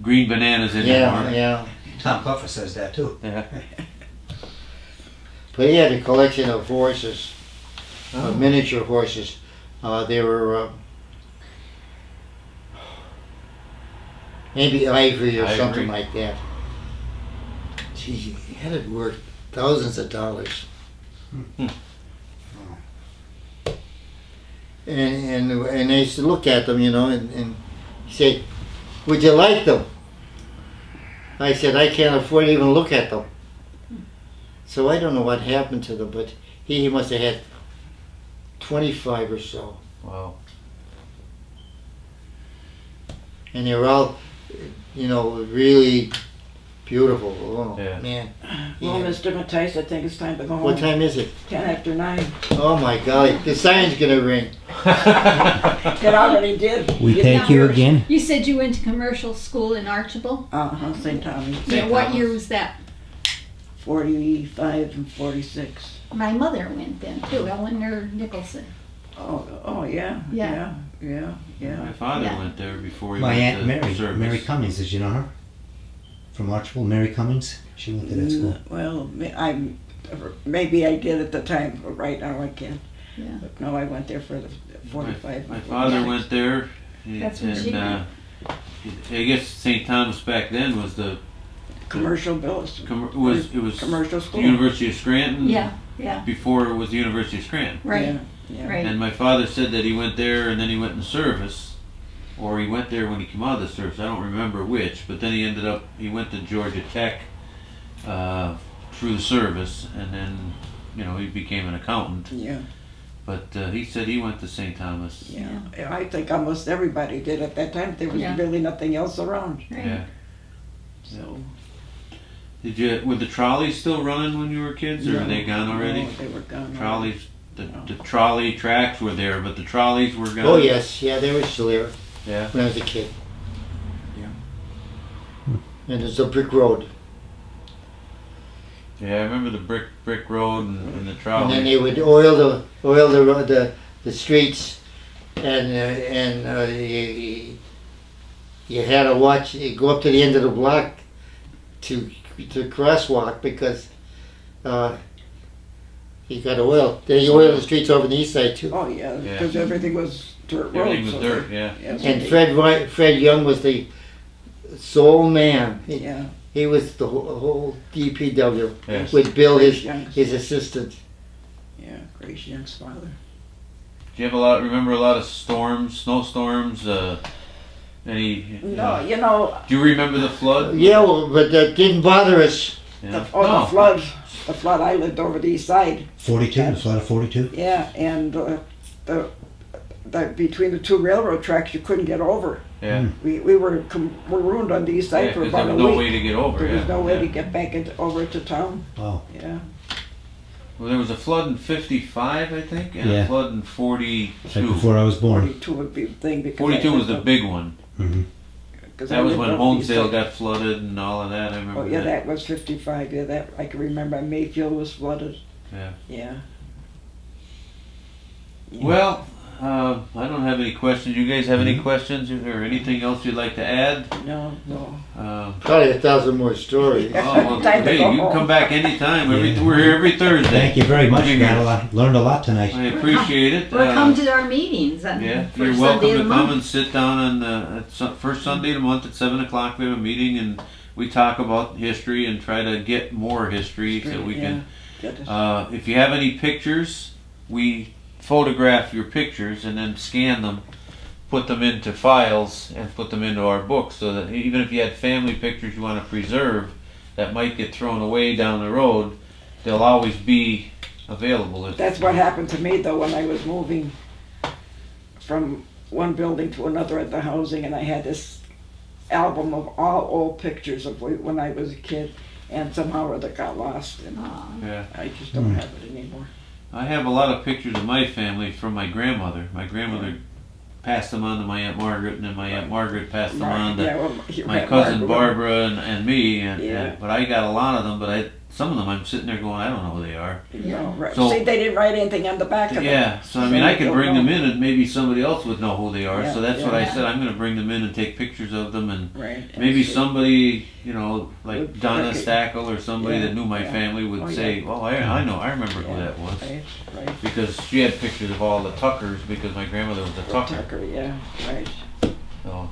green bananas anymore. Yeah. Tom Puffer says that too. Yeah. But he had a collection of horses, miniature horses. They were maybe ivory or something like that. Gee, he had it worth thousands of dollars. And I used to look at them, and say, "Would you like them?" I said, "I can't afford to even look at them." So I don't know what happened to them, but he must have had 25 or so. Wow. And they were all, really beautiful. Oh, Yeah. man. Well, Yeah. Mr. Mattise, I think it's time to go home. What time is it? 9:10. Oh my golly, the siren's gonna ring. It already did. We did thank not- you again. You said you went to commercial school in Archibald? St. Thomas. Yeah, what year was that? 45 and 46. My mother went then too, Eleanor Nicholson. Oh yeah. Yeah. Yeah. My father Yeah. went there before he My went Aunt to Mary, service. Mary Cummings, did you know her? From Archibald, Mary Cummings? She went to that school. Well, maybe I did at the time, but right now I can't. Yeah. But no, I went there for the 45. My father Yeah. went there, That's when she and I guess St. Thomas back then was the Commercial bills. it was Commercial the school. University of Scranton. Yeah, Before it was the University of Scranton. right, Yeah. right. And my father said that he went there and then he went in service, or he went there when he came out of the service. I don't remember which, but then he went to Georgia Tech through the service, and then he became an accountant. Yeah. But he said he went to St. Thomas. Yeah. I think almost everybody did at that time. There was Yeah. really nothing else around. Right. Yeah. So. Were the trolleys still running when you were kids, or were they gone already? No, they were gone. Trolleys, No. the trolley tracks were there, but the trolleys were gone. Oh yes, yeah, they were still there Yeah. when I was a kid. and it's a brick road. Yeah, I remember the brick road and the And trolley. then they would oil the road, the streets, and you had to watch. You go up to the end of the block to crosswalk because you got oil. They oil the streets over the east side too. Oh, yeah, Yeah. because everything was dirt roads. Everything was so dirt, they- yeah. yes, And they- Fred Young was the sole man. Yeah, He was the whole DPW Yes. with Bill, Grace Young's- his assistant. yeah, Grace Young's father. Do you remember a lot of storms, snowstorms, any? No, you know, Do you remember the flood? Yeah, well, but that didn't bother us. Yeah. the flood, I lived over the east side. 42, the flood of 42? Yeah, and the between the two railroad tracks, you couldn't get over. Yeah. We were marooned on the east side Yeah, for 'cause about there a was no week. way to get over. There was yeah. no way yeah. to get back over to town. Wow. Yeah. Well, there was a flood in '55, I think, and Yeah. a flood in Right '42. before I was born. 42 would be the thing because 42 was the big one. Hmm. That was when Holmesdale got flooded and all of that. I remember Oh yeah, that. that was 55. Yeah, that I can remember. Mayfield was flooded. Yeah. Yeah. Well, I don't have any questions. You guys have any questions or anything else you'd like to add? No, no. Probably 1,000 more stories. Oh, well, Time to hey, go you can home. come back anytime. Yeah. We're here every Thursday. Thank you very much. You're Got a here. lot, learned a lot tonight. I appreciate it. Or come to our meetings on Yeah, first you're Sunday welcome of to the come month. and sit down on first Sunday of the month at 7 o'clock. We have a meeting and we talk about history and try to get more history so we can. If you have any pictures, we photograph your pictures and then scan them, put them into files, and put them into our book so that even if you had family pictures you want to preserve that might get thrown away down the road, they'll always be available. That's what happened to me though when I was moving from one building to another at the housing, and I had this album of all old pictures of when I was a kid, and somehow or other got lost, and Aw. Yeah. I just don't have it anymore. I have a lot of pictures of my family from my grandmother. My grandmother passed them on to my Aunt Margaret, and then my Aunt Margaret passed them on to Yeah, well, you my had cousin Barbara. Barbara and me. Yeah. But I got a lot of them, but some of them I'm sitting there going, I don't know who they are. No, right. So- See, they didn't write anything on the back of it. Yeah, so I mean, I could don't bring know. them in and maybe somebody else would know who they are. Yeah, So that's what I yeah. said. I'm going to bring them in and take pictures of them, and Right. and maybe see. somebody, like Would Donna recognize- Stackle or somebody Yeah, that knew my yeah. family would Oh, say, yeah. "Oh, I know, I remember who Yeah, that was," Right, right. because she had pictures of all the Tuckers because my grandmother was a Tucker. Tucker, yeah, right. So,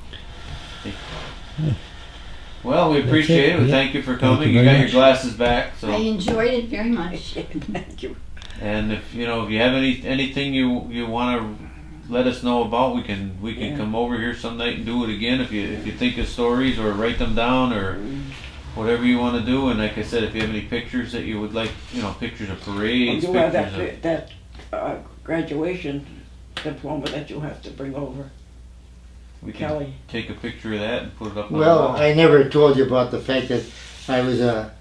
well, we appreciate it. Yeah. Thank you for Thank coming. you You very got your much. glasses back. I So, enjoyed it very much. Thank you. and if you have anything you want to let us know about, we can Yeah. come over here some night and do it again. If you think of stories or write them down or whatever you want to do. And like I said, if you have any pictures that you would like, pictures of parades, You have pictures of that graduation diploma that you'll have to bring over, we can Kelly. take a picture of that and put it up on the Well, wall. I never told you about the fact that I was a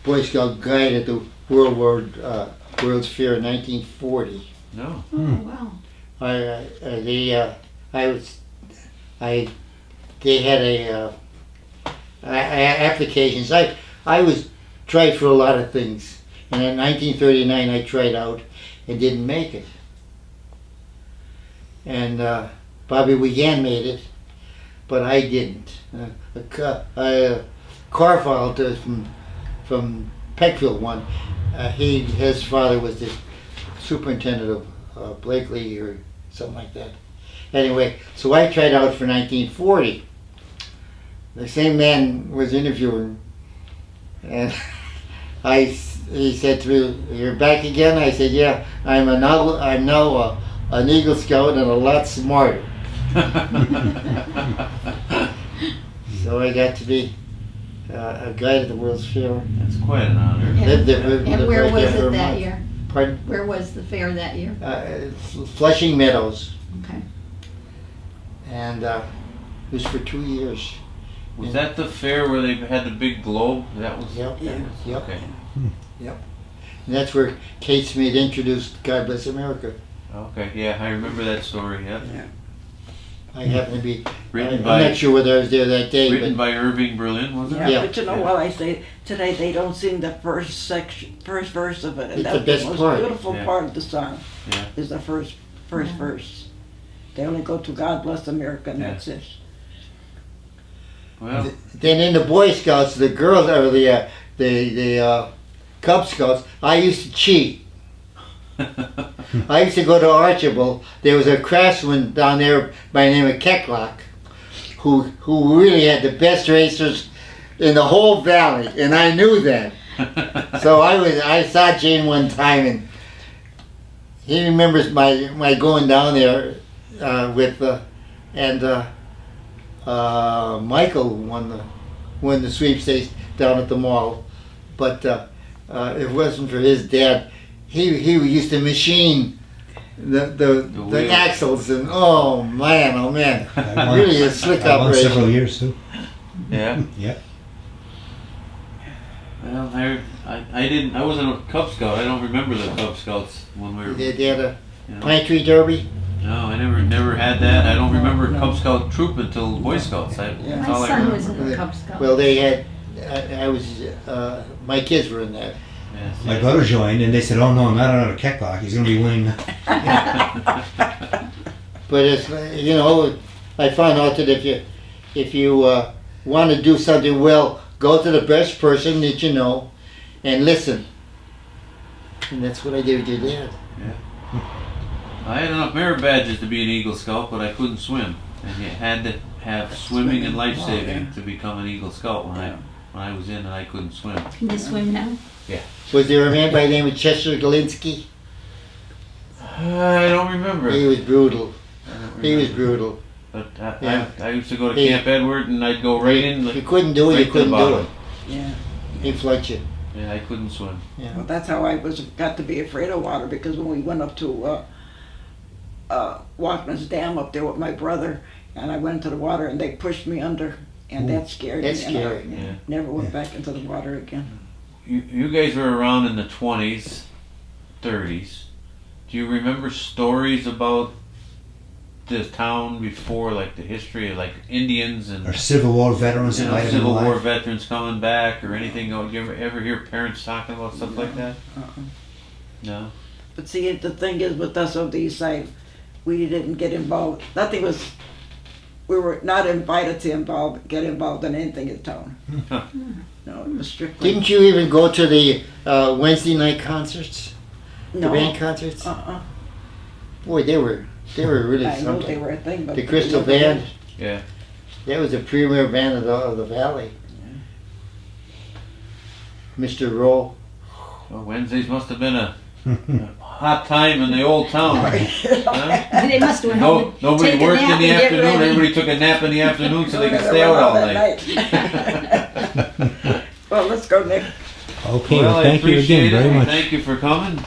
Boy Scout guide at the World's Fair in 1940. No. Oh, wow. They had applications. I was tried for a lot of things, and in 1939 I tried out and didn't make it. And Bobby Wiegand made it, but I didn't. Carfile from Peckville won. His father was the superintendent of Blakely or something like that. Anyway, so I tried out for 1940. The same man was interviewing, and he said to me, "You're back again?" I said, "Yeah, I'm now an Eagle Scout and a lot smarter." So I got to be a guide at the World's Fair. That's quite an honor. Lived there- And lived where right was there for a it that month. year? Pardon? Where was the fair that year? Flushing Meadows, Okay. and it was for 2 years. Was that the fair where they had the big globe? That was. Yep. Yeah. Yep. Okay. And that's where Kate Smith introduced God Bless America. Okay. Yeah, I remember that story. Yeah. Yeah. I happened to be. Written I'm by not sure whether I was there that day, written but by Irving Berlin, was it? Yeah, Yeah. but you know what I say today? They don't sing the first section, first verse of it, and It's that's the best most part. beautiful Yeah. part of the song. Yeah. Is the first Yeah. verse. They only go to God Bless America, and Yeah. that's it. Well, then in the Boy Scouts, the girls or the Cub Scouts, I used to cheat. I used to go to Archibald. There was a craftsman down there by the name of Kecklock, who really had the best racers in the whole valley, and I knew that. So I saw Jane one time, and he remembers my going down there with Michael won the sweepstakes down at the mall, but it wasn't for his dad. He used to machine the wheels. axles, and oh man, I won- really a slick I won several operation. years too. yeah. Yeah. Well, I wasn't a Cub Scout. I don't remember the Cub Scouts when we were. They had a You know. pine tree derby. No, I never had that. I don't remember Cub Scout troop until Boy Scouts. That's Yeah. all My I son remember. was in the Cub Scouts. Well, they had. I was. My kids were in that. Yes, My yes. brother joined, and they said, "Oh no, not another Kecklock. He's going to be winning." But it's I found out that if you want to do something well, go to the best person that you know, and listen. And that's what I did with your dad. I had enough merit badges to be an Eagle Scout, but I couldn't swim, and you had to have swimming and life saving to become an Eagle Scout when I was in, and I couldn't swim. Can you swim now? Was there a man by the name of Chester Galinsky? I don't remember. He was brutal. I don't He was remember. brutal. But Yeah. I used to go to He- Camp Edward, and I'd go right in. If you couldn't do it, right you to the couldn't do bottom. it. Yeah. He'd flood you. Yeah, I couldn't swim. Well, that's how I got to be afraid of water, because when we went up to Walkman's Dam up there with my brother, and I went into the water, and they pushed me under, and that scared That's me. and I scary. Yeah. never went back into the water again. You guys were around in the 20s, 30s. Do you remember stories about the town before, like the history of like Indians and Or Civil War veterans you that know, might have been Civil War alive. veterans coming back or anything? Oh, do you ever hear parents talking about stuff like that? Uh-uh. No. But see, the thing is with us on the east side, we didn't get involved. We were not invited to get involved in anything in town. No, it was strictly. Didn't you even go to the Wednesday night concerts? No. The band concerts? Uh-uh. Boy, they were really I know they something. were a thing, but. The Crystal Band, Yeah. that was the premier band of the valley. Mr. Rowe. Well, Wednesdays must have been a hot time in the old town. Huh? They must have went home and Nobody take a worked in nap the and get afternoon. ready. Everybody took a nap in the afternoon so they could They stay went out all that night. Well, let's go, Nick. Okay, Well, well, I thank you appreciate again very it. much. Thank you for coming.